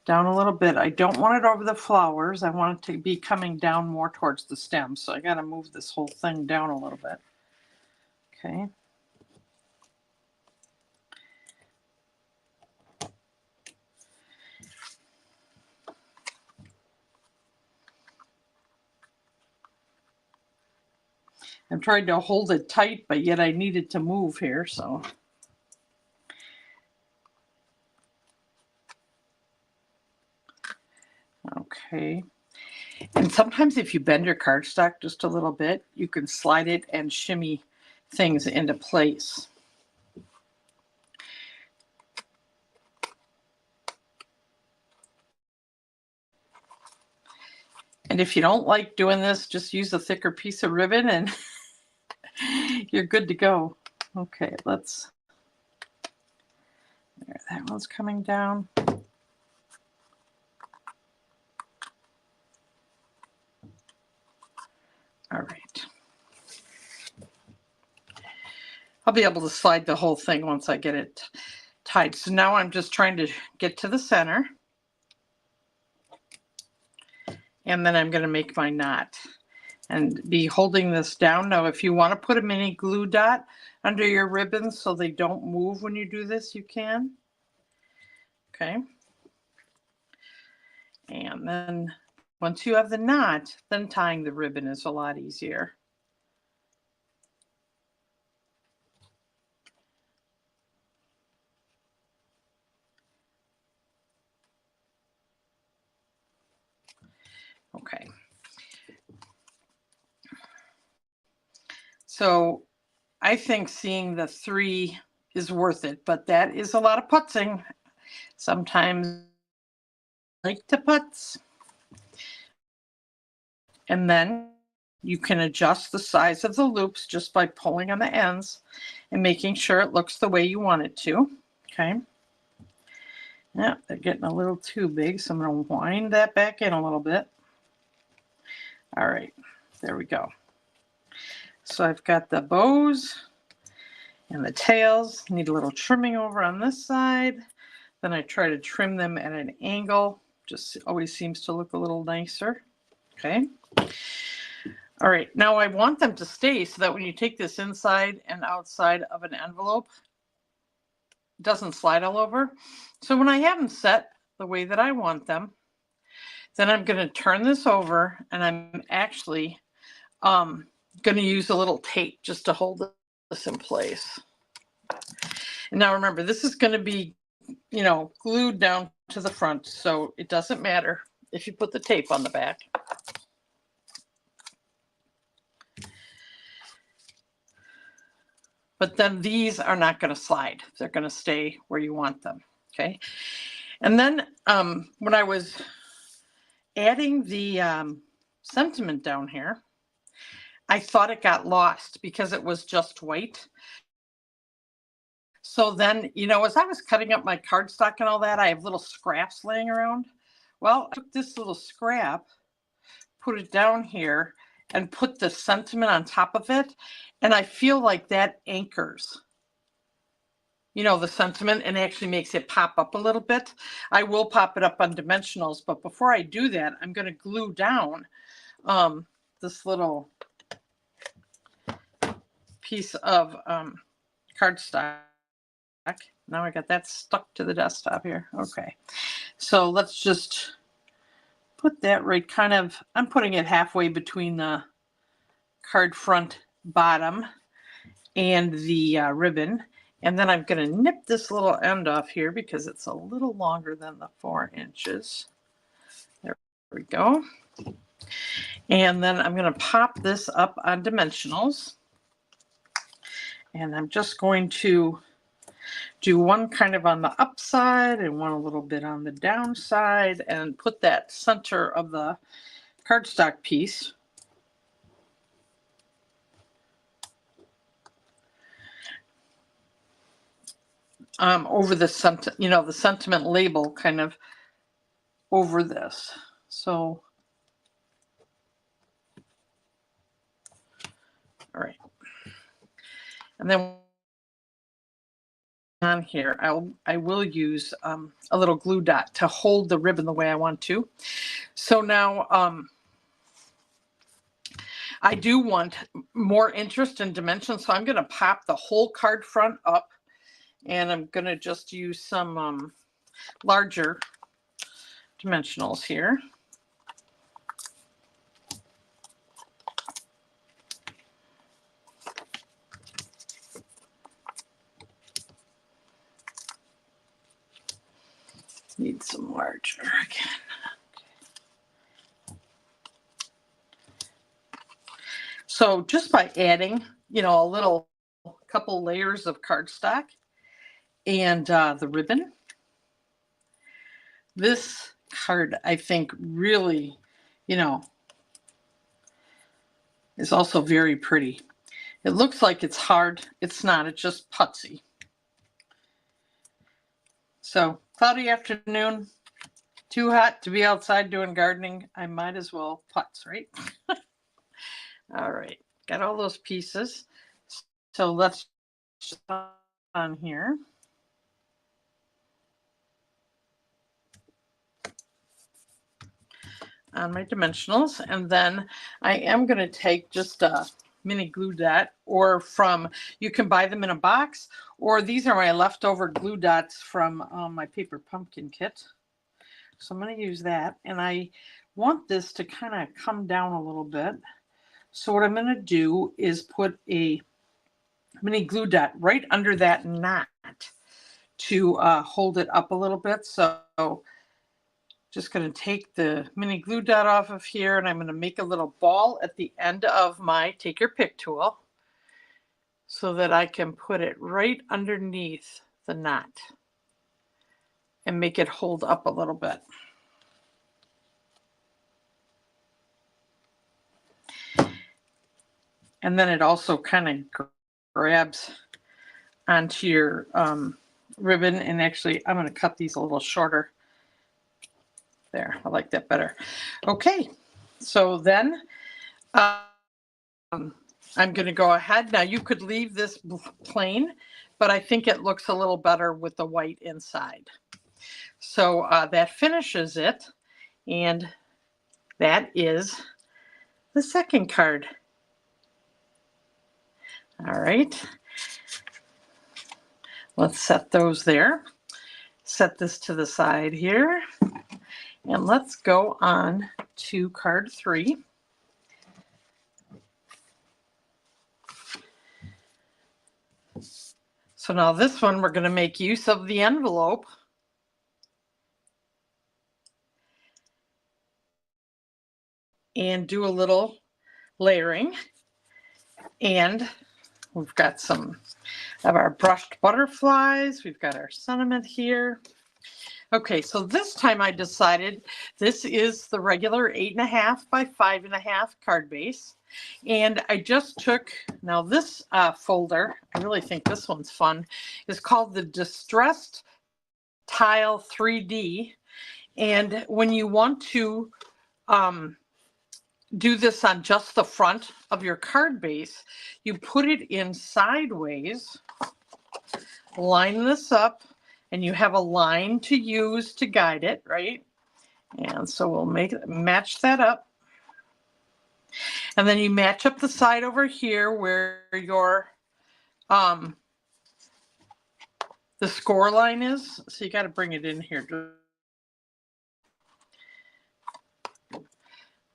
down a little bit. I don't want it over the flowers. I want it to be coming down more towards the stem. So I got to move this whole thing down a little bit. Okay. I'm trying to hold it tight, but yet I need it to move here, so. Okay. And sometimes if you bend your cardstock just a little bit, you can slide it and shimmy things into place. And if you don't like doing this, just use a thicker piece of ribbon and you're good to go. Okay, let's, there, that one's coming down. All right. I'll be able to slide the whole thing once I get it tied. So now I'm just trying to get to the center. And then I'm going to make my knot and be holding this down. Now, if you want to put a mini glue dot under your ribbons so they don't move when you do this, you can. Okay. And then once you have the knot, then tying the ribbon is a lot easier. Okay. So I think seeing the 3 is worth it, but that is a lot of putzing. Sometimes I like to putz. And then you can adjust the size of the loops just by pulling on the ends and making sure it looks the way you want it to. Okay. Yeah, they're getting a little too big, so I'm going to wind that back in a little bit. All right, there we go. So I've got the bows and the tails. Need a little trimming over on this side. Then I try to trim them at an angle. Just always seems to look a little nicer. Okay. All right, now I want them to stay so that when you take this inside and outside of an envelope, it doesn't slide all over. So when I have them set the way that I want them, then I'm going to turn this over and I'm actually going to use a little tape just to hold this in place. And now remember, this is going to be, you know, glued down to the front, so it doesn't matter if you put the tape on the back. But then these are not going to slide. They're going to stay where you want them. Okay. And then when I was adding the sentiment down here, I thought it got lost because it was just white. So then, you know, as I was cutting up my cardstock and all that, I have little scraps laying around. Well, I took this little scrap, put it down here, and put the sentiment on top of it. And I feel like that anchors, you know, the sentiment and actually makes it pop up a little bit. I will pop it up on dimensionals, but before I do that, I'm going to glue down this little piece of cardstock. Now I got that stuck to the desktop here. Okay, so let's just put that right kind of, I'm putting it halfway between the card front bottom and the ribbon. And then I'm going to nip this little end off here because it's a little longer than the 4 inches. There we go. And then I'm going to pop this up on dimensionals. And I'm just going to do one kind of on the upside and one a little bit on the downside, and put that center of the cardstock piece over the the sentiment label kind of over this. So, all right. And then on here, I will use a little glue dot to hold the ribbon the way I want to. So now I do want more interest and dimension, so I'm going to pop the whole card front up, and I'm going to just use some larger dimensionals here. Need some larger again. So just by adding, a little couple layers of cardstock and the ribbon, this card, I think, really, is also very pretty. It looks like it's hard. It's not. It's just putsy. So, cloudy afternoon, too hot to be outside doing gardening. I might as well putz, right? All right, got all those pieces. So let's just on here. On my dimensionals, and then I am going to take just a mini glue dot, or you can buy them in a box, or these are my leftover glue dots from my paper pumpkin kit. So I'm going to use that, and I want this to kind of come down a little bit. So what I'm going to do is put a mini glue dot right under that knot to hold it up a little bit. So just going to take the mini glue dot off of here, and I'm going to make a little ball at the end of my take your pick tool so that I can put it right underneath the knot and make it hold up a little bit. And then it also kind of grabs onto your ribbon. And actually, I'm going to cut these a little shorter. There, I like that better. Okay, so then I'm going to go ahead. Now, you could leave this plain, but I think it looks a little better with the white inside. So that finishes it. And that is the second card. All right. Let's set those there. Set this to the side here. And let's go on to card 3. So now this one, we're going to make use of the envelope. And do a little layering. And we've got some of our brushed butterflies. We've got our sentiment here. Okay, so this time I decided this is the regular 8.5 by 5.5 card base. And I just took, now this folder, I really think this one's fun, is called the Distressed Tile 3D. And when you want to do this on just the front of your card base, you put it in sideways, line this up, and you have a line to use to guide it, right? And so we'll match that up. And then you match up the side over here where your the score line is. So you got to bring it in here.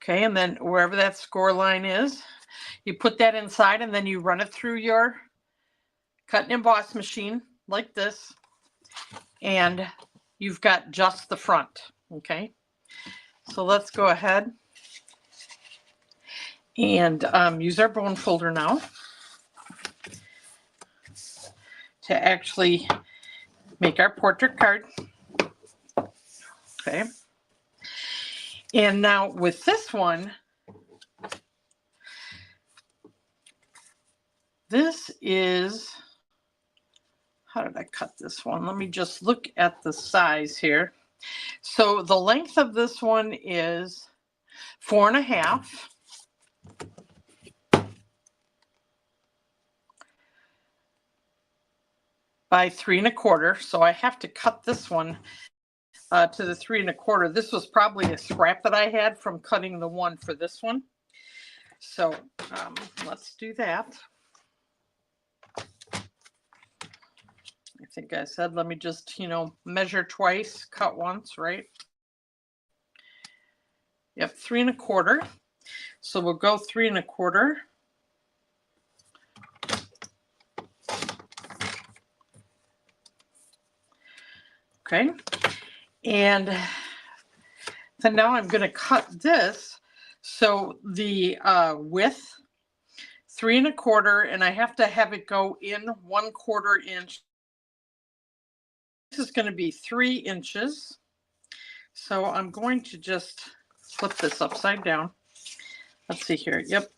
Okay, and then wherever that score line is, you put that inside, and then you run it through your cut and emboss machine like this, and you've got just the front. Okay, so let's go ahead and use our bone folder now to actually make our portrait card. Okay. And now with this one, this is, how did I cut this one? Let me just look at the size here. So the length of this one is 4.5 by 3.25. So I have to cut this one to the 3.25. This was probably a scrap that I had from cutting the one for this one. So let's do that. I think I said, let me just, measure twice, cut once, right? Yep, 3.25. So we'll go 3.25. Okay. And then now I'm going to cut this. So the width, 3.25, and I have to have it go in 1/4 inch. This is going to be 3 inches. So I'm going to just flip this upside down. Let's see here. Yep,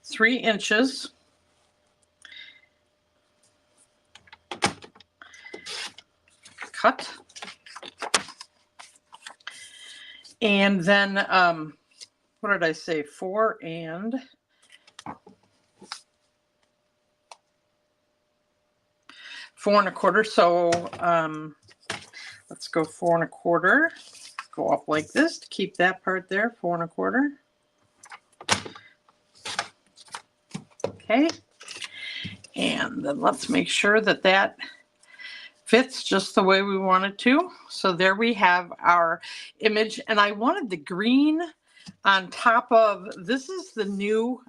3 inches. Cut. And then, what did I say? 4 and 4.25. So let's go 4.25. Go up like this to keep that part there. 4.25. Okay. And then let's make sure that that fits just the way we want it to. So there we have our image. And I wanted the green on top of, this is the new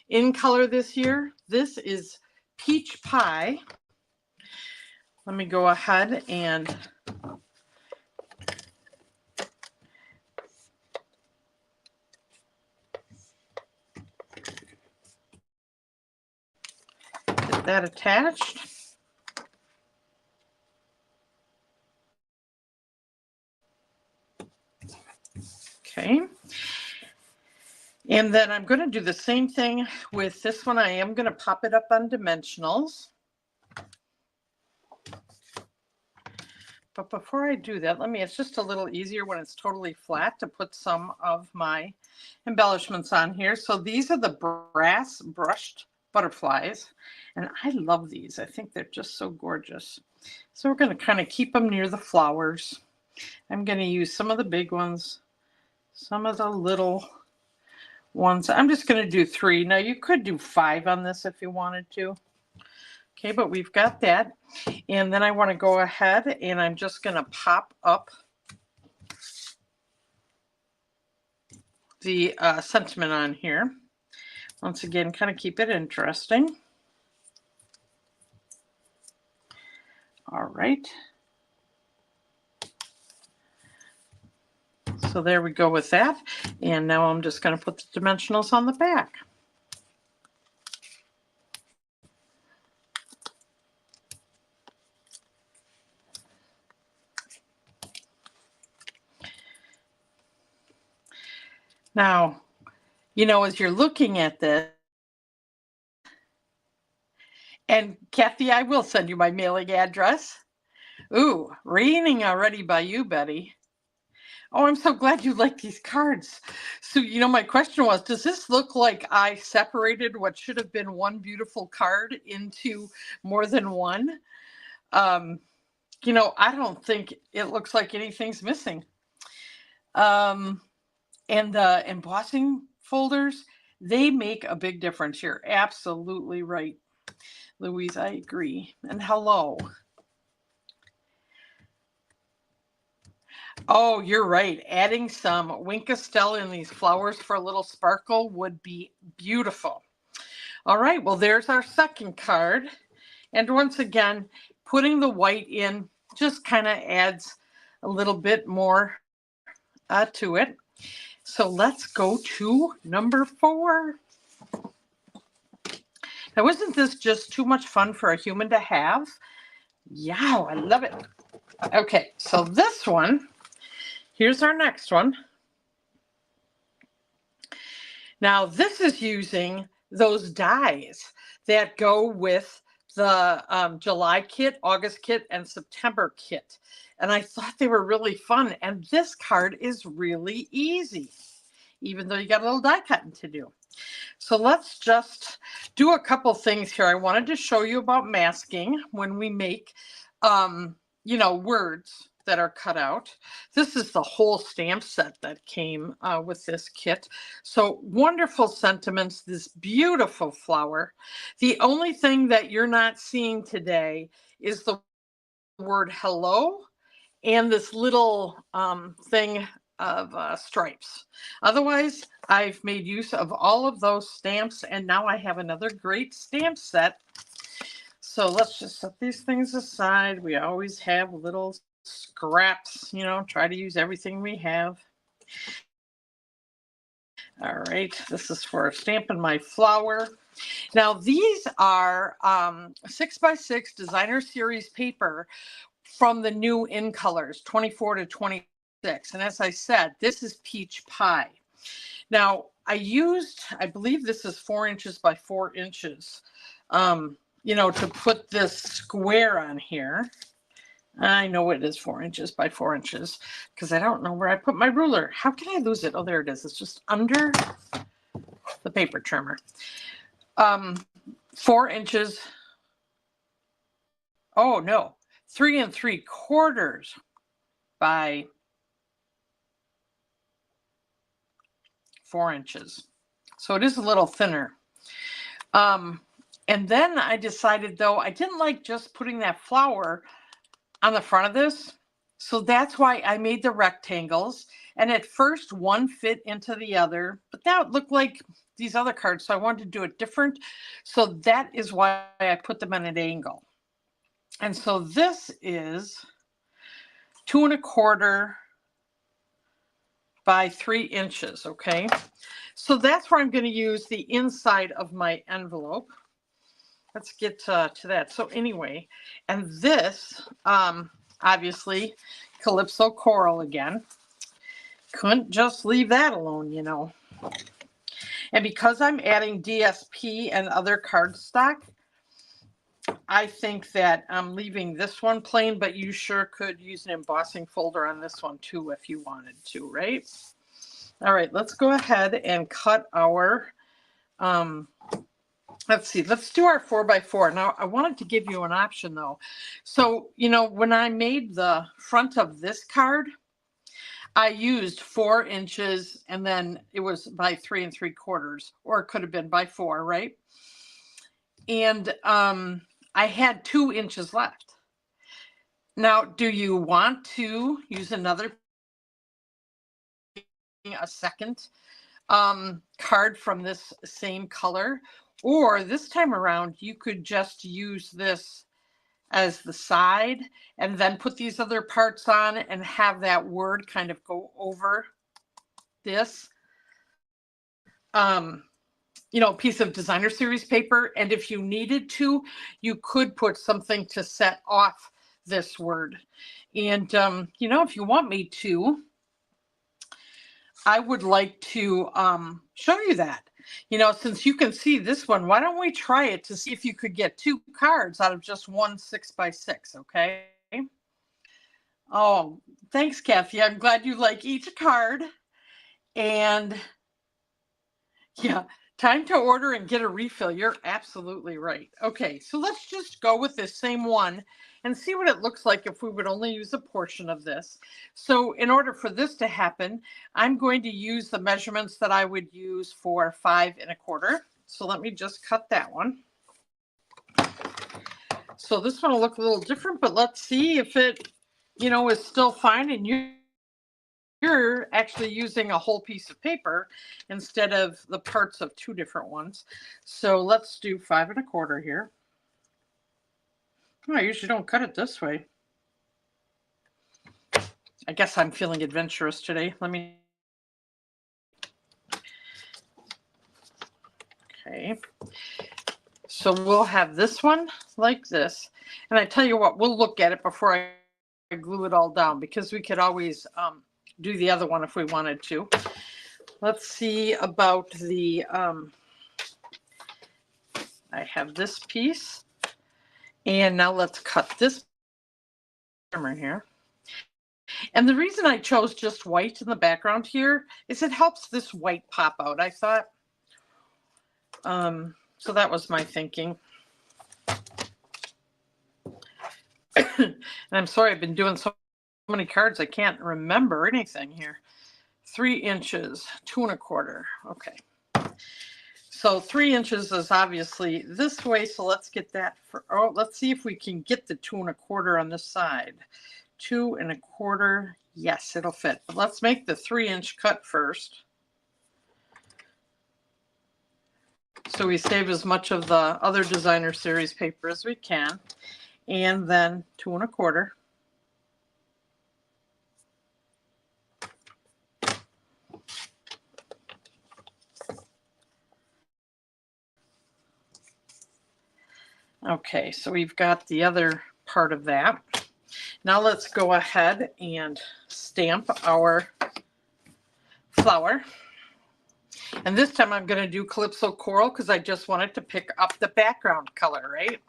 in color this year. This is Peach Pie. Let me go ahead and get that attached. Okay. And then I'm going to do the same thing with this one. I am going to pop it up on dimensionals. But before I do that, it's just a little easier when it's totally flat to put some of my embellishments on here. So these are the brass brushed butterflies. And I love these. I think they're just so gorgeous. So we're going to kind of keep them near the flowers. I'm going to use some of the big ones, some of the little ones. I'm just going to do 3. Now you could do 5 on this if you wanted to. Okay, but we've got that. And then I want to go ahead and I'm just going to pop up the sentiment on here. Once again, kind of keep it interesting. All right. So there we go with that. And now I'm just going to put the dimensionals on the back. Now, as you're looking at this, and Kathy, I will send you my mailing address. Ooh, raining already by you, Betty. Oh, I'm so glad you like these cards. So, my question was, does this look like I separated what should have been one beautiful card into more than one? I don't think it looks like anything's missing. And the embossing folders, they make a big difference. You're absolutely right, Louise. I agree. And hello. Oh, you're right. Adding some Winkastel in these flowers for a little sparkle would be beautiful. All right, well, there's our second card. And once again, putting the white in just kind of adds a little bit more to it. So let's go to number 4. Now, isn't this just too much fun for a human to have? Yeah, I love it. Okay, so this one, here's our next one. Now this is using those dies that go with the July kit, August kit, and September kit. And I thought they were really fun. And this card is really easy, even though you got a little die cutting to do. So let's just do a couple things here. I wanted to show you about masking when we make, you know, words that are cut out. This is the whole stamp set that came with this kit. So wonderful sentiments, this beautiful flower. The only thing that you're not seeing today is the word hello and this little thing of stripes. Otherwise, I've made use of all of those stamps, and now I have another great stamp set. So let's just set these things aside. We always have little scraps, you know, try to use everything we have. All right, this is for stamping my flower. Now these are 6x6 designer series paper from the new in colors 24 to 26. And as I said, this is peach pie. Now I believe this is 4 inches by 4 inches, you know, to put this square on here. I know it is 4 inches by 4 inches because I don't know where I put my ruler. How can I lose it? Oh, there it is. It's just under the paper trimmer. 4 inches. Oh no, 3 3/4 by 4 inches. So it is a little thinner. And then I decided, though, I didn't like just putting that flower on the front of this. So that's why I made the rectangles. And at first one fit into the other, but that would look like these other cards. So I wanted to do it different. So that is why I put them at an angle. And so this is 2 1/4 by 3 inches. Okay. So that's where I'm going to use the inside of my envelope. Let's get to that. So anyway, and this, obviously, Calypso Coral again. Couldn't just leave that alone, you know. And because I'm adding DSP and other cardstock, I think that I'm leaving this one plain, but you sure could use an embossing folder on this one too if you wanted to, right? All right, let's go ahead and cut our, let's see, let's do our 4x4. Now, I wanted to give you an option though. So, you know, when I made the front of this card, I used 4 inches and then it was by 3 3/4, or it could have been by 4, right? And I had 2 inches left. Now, do you want to use a second card from this same color? Or this time around, you could just use this as the side and then put these other parts on and have that word kind of go over this, you know, piece of designer series paper. And if you needed to, you could put something to set off this word. And, you know, if you want me to, I would like to show you that. You know, since you can see this one, why don't we try it to see if you could get 2 cards out of just one 6x6, okay? Oh, thanks, Kathy. I'm glad you like each card. And yeah, time to order and get a refill. You're absolutely right. Okay, so let's just go with this same one and see what it looks like if we would only use a portion of this. So in order for this to happen, I'm going to use the measurements that I would use for 5 1/4. So let me just cut that one. So this one will look a little different, but let's see if it, you know, is still fine and you're actually using a whole piece of paper instead of the parts of 2 different ones. So let's do 5 1/4 here. I usually don't cut it this way. I guess I'm feeling adventurous today. Let me. Okay. So we'll have this one like this. And I tell you what, we'll look at it before I glue it all down, because we could always do the other one if we wanted to. Let's see about the, I have this piece. And now let's cut this here. And the reason I chose just white in the background here is it helps this white pop out, I thought. So that was my thinking. And I'm sorry, I've been doing so many cards, I can't remember anything here. 3 inches, 2 1/4. Okay. So 3 inches is obviously this way. So let's get that for, oh, let's see if we can get the 2 1/4 on this side. 2 1/4. Yes, it'll fit. But let's make the 3-inch cut first, so we save as much of the other designer series paper as we can. And then 2 1/4. Okay, so we've got the other part of that. Now let's go ahead and stamp our flower. And this time I'm going to do Calypso Coral because I just wanted to pick up the background color, right?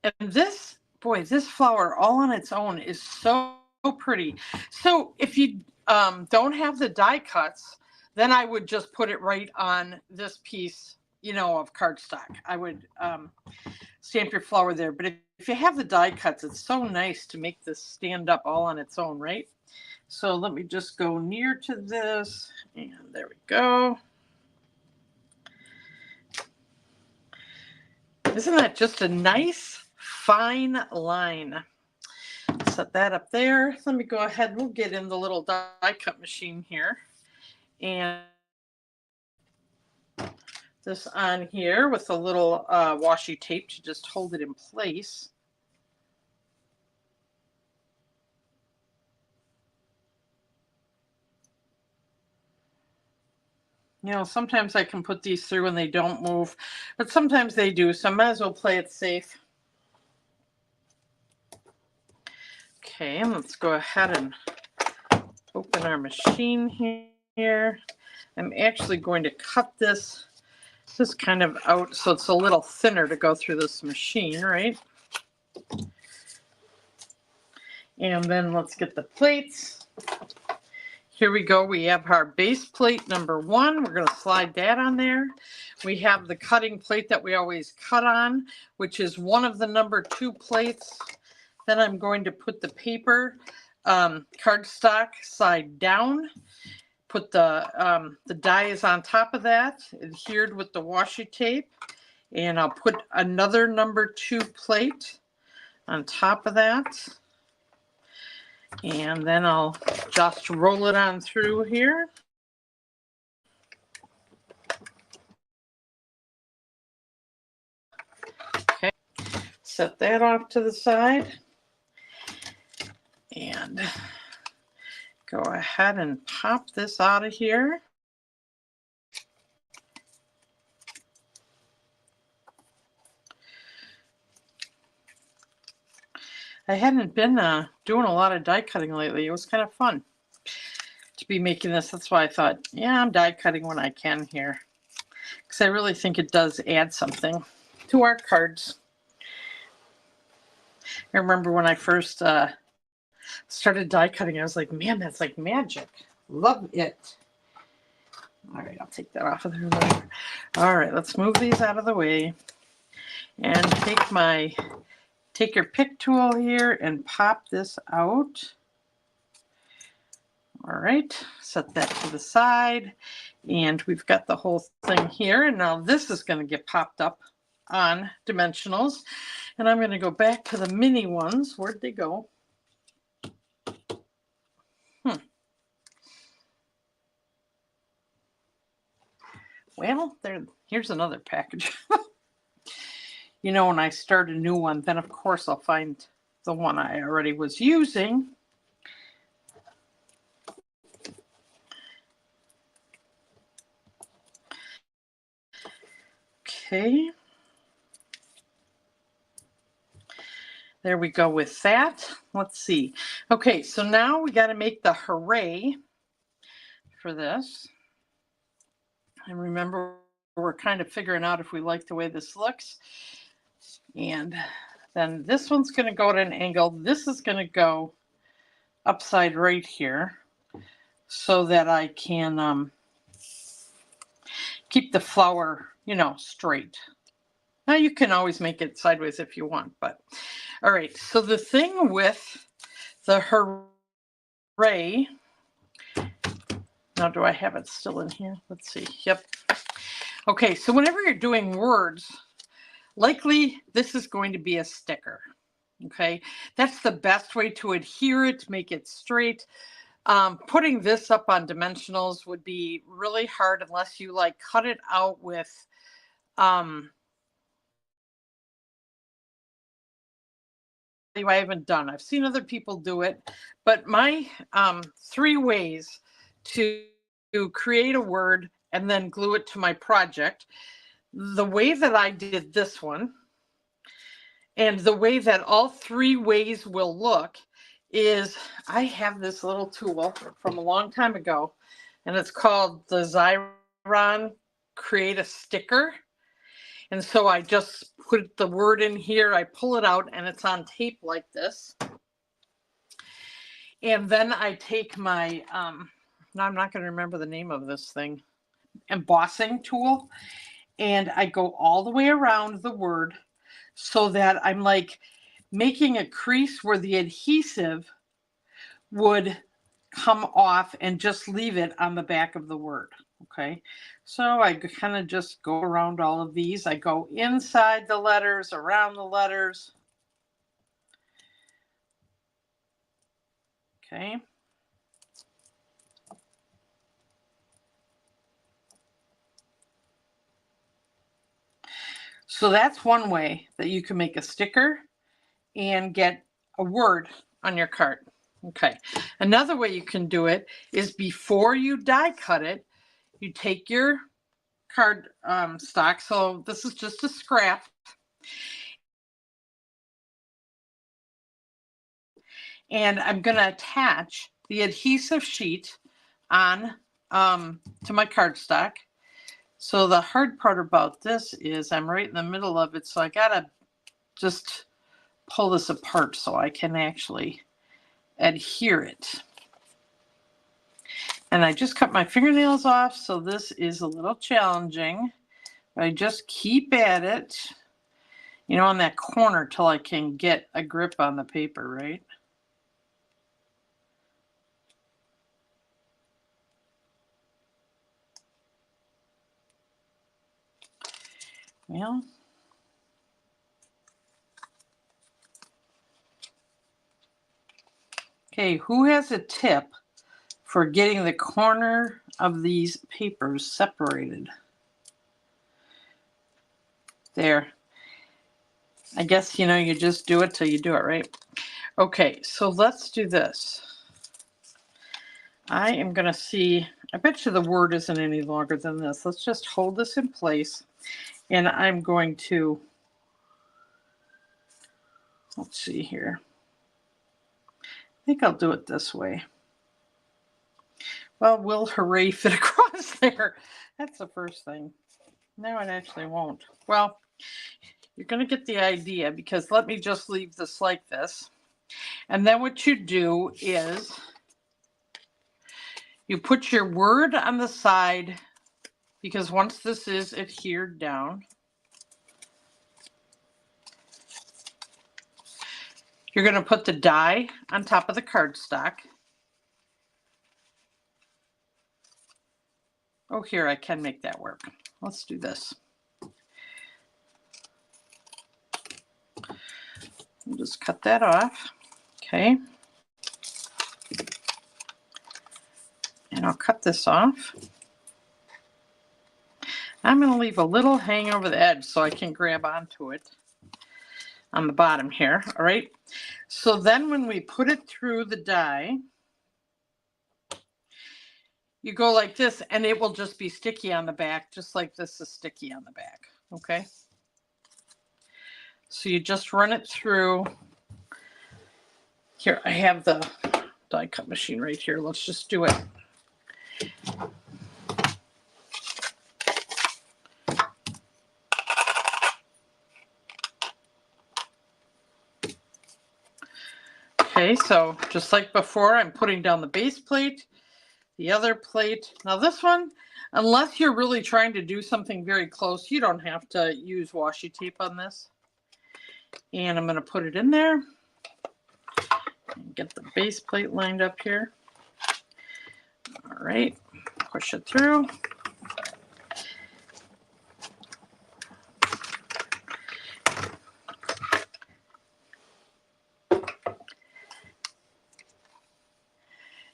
And this, boy, this flower all on its own is so pretty. So if you don't have the die cuts, then I would just put it right on this piece, you know, of cardstock. I would stamp your flower there. But if you have the die cuts, it's so nice to make this stand up all on its own, right? So let me just go near to this, and there we go. Isn't that just a nice, fine line? Set that up there. Let me go ahead. We'll get in the little die cut machine here. And this on here with a little washi tape to just hold it in place. You know, sometimes I can put these through and they don't move, but sometimes they do, so I might as well play it safe. Okay, and let's go ahead and open our machine here. I'm actually going to cut this kind of out so it's a little thinner to go through this machine, right? And then let's get the plates. Here we go. We have our base plate number 1. We're going to slide that on there. We have the cutting plate that we always cut on, which is one of the number 2 plates. Then I'm going to put the paper cardstock side down. Put the dies on top of that, adhered with the washi tape. And I'll put another number 2 plate on top of that. And then I'll just roll it on through here. Okay, set that off to the side. And go ahead and pop this out of here. I hadn't been doing a lot of die cutting lately. It was kind of fun to be making this. That's why I thought, yeah, I'm die cutting when I can here, because I really think it does add something to our cards. I remember when I first started die cutting, I was like, man, that's like magic. Love it. All right, I'll take that off of there. All right, let's move these out of the way and take your pick tool here and pop this out. All right, set that to the side. And we've got the whole thing here. And now this is going to get popped up on dimensionals. And I'm going to go back to the mini ones. Where'd they go? Well, here's another package. You know, when I start a new one, then of course I'll find the one I already was using. Okay. There we go with that. Let's see. Okay, so now we got to make the hooray for this. And remember, we're kind of figuring out if we like the way this looks. And then this one's going to go at an angle. This is going to go upside right here so that I can keep the flower, you know, straight. Now you can always make it sideways if you want, but all right. So the thing with the hooray, now do I have it still in here? Let's see. Yep. Okay, so whenever you're doing words, likely this is going to be a sticker. Okay, that's the best way to adhere it, make it straight. Putting this up on dimensionals would be really hard unless you like cut it out with I haven't done. I've seen other people do it, but my 3 ways to create a word and then glue it to my project, the way that I did this one, and the way that all 3 ways will look is I have this little tool from a long time ago, and it's called the Xyron Create a Sticker. And so I just put the word in here, I pull it out, and it's on tape like this. And then I take my, now I'm not going to remember the name of this thing, embossing tool, and I go all the way around the word so that I'm like making a crease where the adhesive would come off and just leave it on the back of the word. Okay, so I kind of just go around all of these. I go inside the letters, around the letters. Okay. So that's one way that you can make a sticker and get a word on your card. Okay. Another way you can do it is before you die cut it, you take your card stock. So this is just a scrap. And I'm going to attach the adhesive sheet on to my cardstock. So the hard part about this is I'm right in the middle of it. So I got to just pull this apart so I can actually adhere it. And I just cut my fingernails off, so this is a little challenging. But I just keep at it, you know, on that corner till I can get a grip on the paper, right? Well, okay, who has a tip for getting the corner of these papers separated? There. I guess, you know, you just do it till you do it, right? Okay, so let's do this. I am going to see, I bet you the word isn't any longer than this. Let's just hold this in place. And I'm going to, let's see here. I think I'll do it this way. Well, will hooray fit across there? That's the first thing. No, it actually won't. Well, you're going to get the idea because let me just leave this like this. And then what you do is you put your word on the side because once this is adhered down, you're going to put the die on top of the cardstock. Oh, here, I can make that work. Let's do this. I'll just cut that off. Okay. And I'll cut this off. I'm going to leave a little hang over the edge so I can grab onto it on the bottom here. All right. So then when we put it through the die, you go like this and it will just be sticky on the back, just like this is sticky on the back. Okay. So you just run it through. Here, I have the die cut machine right here. Let's just do it. Okay, so just like before, I'm putting down the base plate, the other plate. Now this one, unless you're really trying to do something very close, you don't have to use washi tape on this. And I'm going to put it in there and get the base plate lined up here. All right, push it through.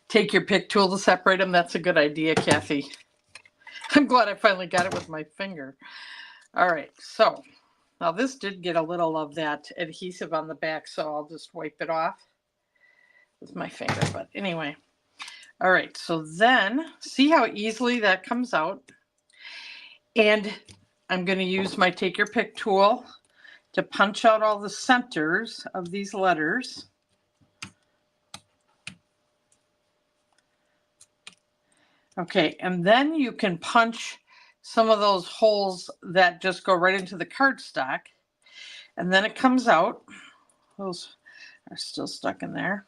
Take your pick tool to separate them. That's a good idea, Kathy. I'm glad I finally got it with my finger. All right, so now this did get a little of that adhesive on the back, so I'll just wipe it off with my finger. But anyway, all right, so then see how easily that comes out. And I'm going to use my take your pick tool to punch out all the centers of these letters. Okay, and then you can punch some of those holes that just go right into the cardstock. And then it comes out. Those are still stuck in there.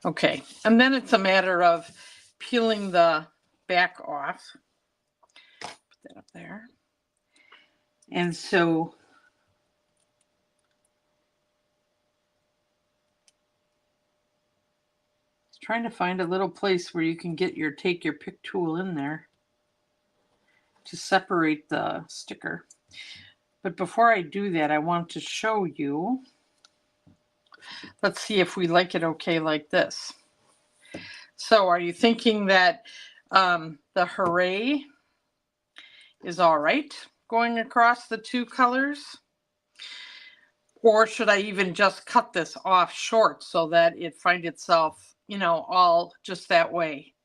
Okay, and then it's a matter of peeling the back off. Put that up there. And so trying to find a little place where you can get your take your pick tool in there to separate the sticker. But before I do that, I want to show you. Let's see if we like it okay like this. So are you thinking that the hooray is all right going across the two colors? Or should I even just cut this off short so that it finds itself, you know, all just that way?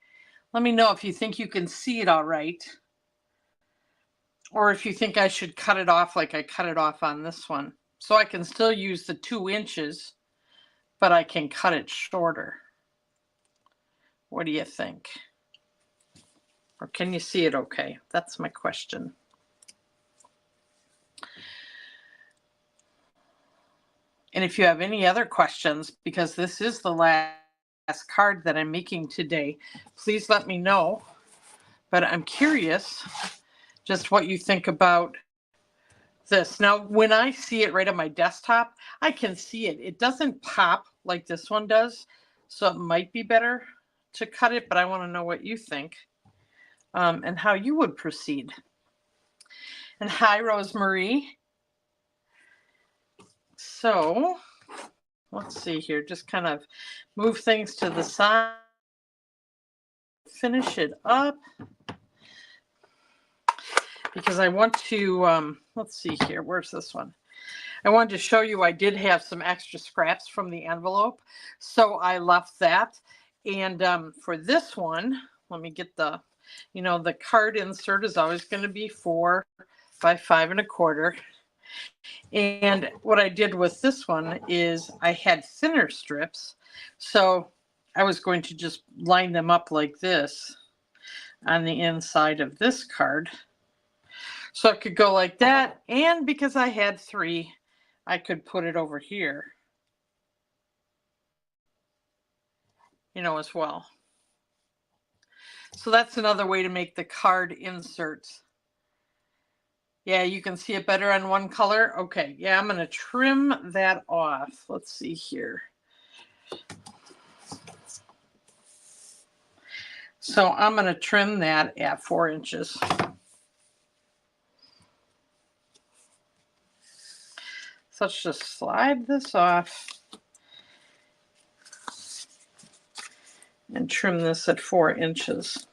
Let me know if you think you can see it all right. Or if you think I should cut it off like I cut it off on this one. So I can still use the 2 inches, but I can cut it shorter. What do you think? Or can you see it okay? That's my question. And if you have any other questions, because this is the last card that I'm making today, please let me know. But I'm curious just what you think about this. Now, when I see it right on my desktop, I can see it. It doesn't pop like this one does, so it might be better to cut it, but I want to know what you think and how you would proceed. And hi, Rosemary. So let's see here, just kind of move things to the side, finish it up. Because I want to, let's see here, where's this one? I wanted to show you I did have some extra scraps from the envelope, so I left that. And for this one, let me get the, you know, the card insert is always going to be 4 by 5 1/4. And what I did with this one is I had thinner strips, so I was going to just line them up like this on the inside of this card. So it could go like that, and because I had 3, I could put it over here, you know, as well. So that's another way to make the card inserts. Yeah, you can see it better on one color. Okay, yeah, I'm going to trim that off. Let's see here. So I'm going to trim that at 4 inches. So let's just slide this off and trim this at 4 inches.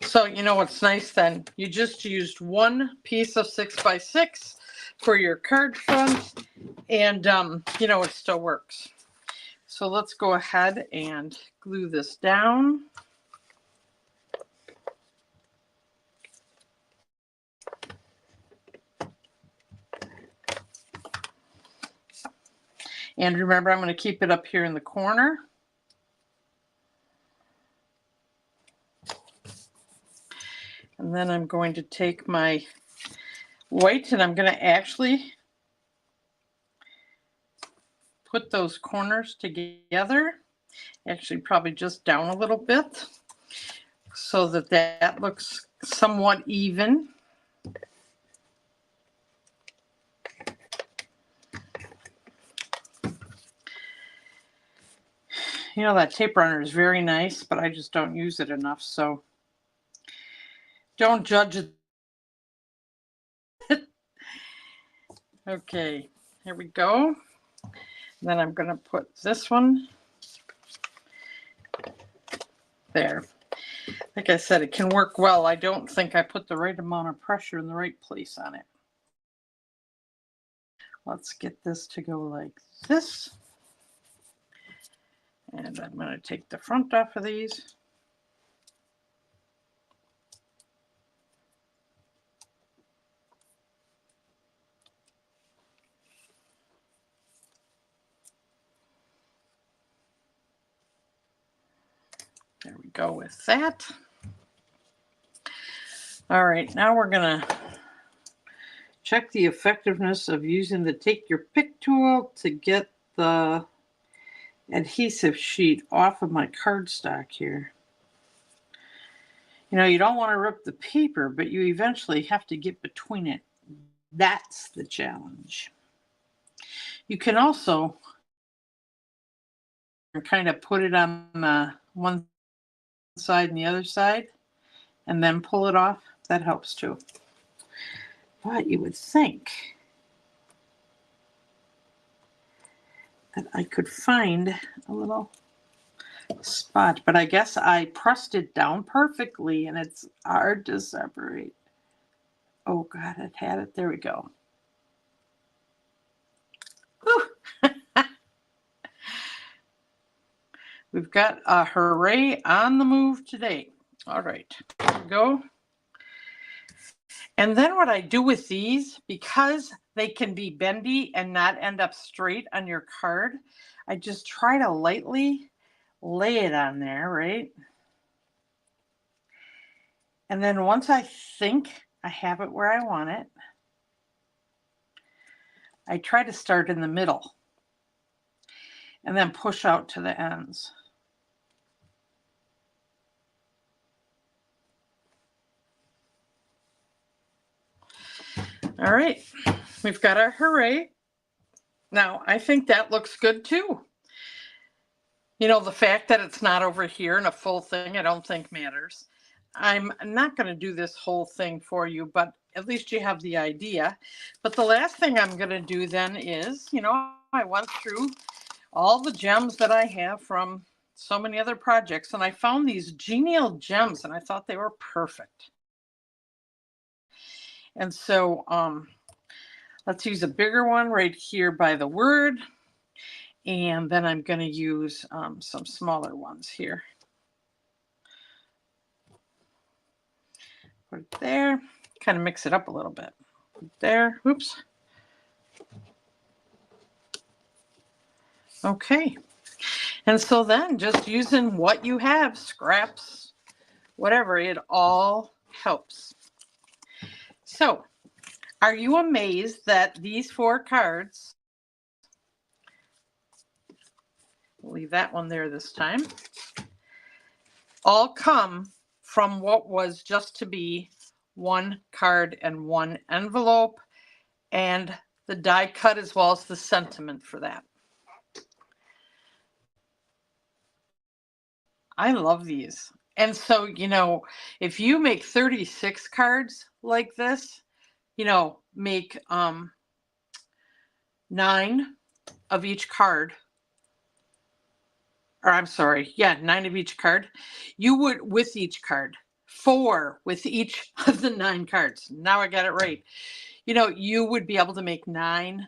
So So you know what's nice then? You just used one piece of 6x6 for your card front, and you know, it still works. So let's go ahead and glue this down. And remember, I'm going to keep it up here in the corner. And then I'm going to take my white and I'm going to actually put those corners together. Actually, probably just down a little bit so that that looks somewhat even. You know, that tape runner is very nice, but I just don't use it enough, so don't judge it. Okay, here we go. Then I'm going to put this one there. Like I said, it can work well. I don't think I put the right amount of pressure in the right place on it. Let's get this to go like this. And I'm going to take the front off of these. There we go with that. All right, now we're going to check the effectiveness of using the Take Your Pick tool to get the adhesive sheet off of my cardstock here. You know, you don't want to rip the paper, but you eventually have to get between it. That's the challenge. You can also kind of put it on one side and the other side and then pull it off. That helps too. But you would think that I could find a little spot, but I guess I pressed it down perfectly and it's hard to separate. Oh God, it had it. There we go. We've got a hooray on the move today. All right, here we go. And then what I do with these, because they can be bendy and not end up straight on your card, I just try to lightly lay it on there, right? And then once I think I have it where I want it, I try to start in the middle and then push out to the ends. All right, we've got our hooray. Now, I think that looks good too. You know, the fact that it's not over here in a full thing, I don't think matters. I'm not going to do this whole thing for you, but at least you have the idea. But the last thing I'm going to do then is, you know, I went through all the gems that I have from so many other projects, and I found these genial gems, and I thought they were perfect. And so let's use a bigger one right here by the word. And then I'm going to use some smaller ones here. Put it there. Kind of mix it up a little bit. Put it there. Oops. Okay. And so then just using what you have, scraps, whatever, it all helps. So, are you amazed that these 4 cards, we'll leave that one there this time, all come from what was just to be 1 card and 1 envelope, and the die cut as well as the sentiment for that. I love these. And so, you know, if you make 36 cards like this, you know, make 9 of each card, or I'm sorry, yeah, 9 of each card, you would, with each card, 4 with each of the 9 cards. Now I got it right. You know, you would be able to make 9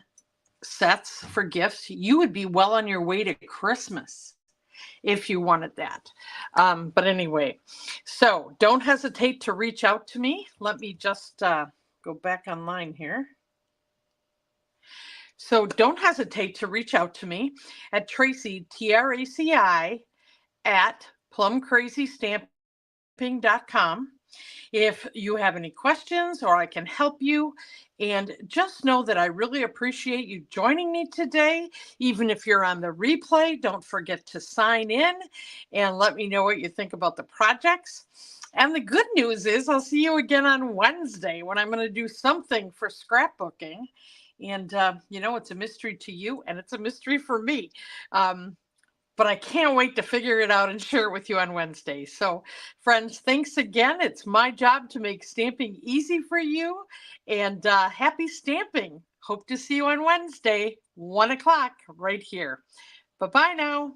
sets for gifts. You would be well on your way to Christmas if you wanted that. But anyway, so don't hesitate to reach out to me. Let me just go back online here. So don't hesitate to reach out to me at Tracy, TRACI, at plumcrazystamping.com if you have any questions or I can help you. And just know that I really appreciate you joining me today. Even if you're on the replay, don't forget to sign in and let me know what you think about the projects. And the good news is I'll see you again on Wednesday when I'm going to do something for scrapbooking. And, you know, it's a mystery to you and it's a mystery for me. But I can't wait to figure it out and share it with you on Wednesday. So, friends, thanks again. It's my job to make stamping easy for you. And happy stamping. Hope to see you on Wednesday, 1 o'clock, right here. Bye-bye now.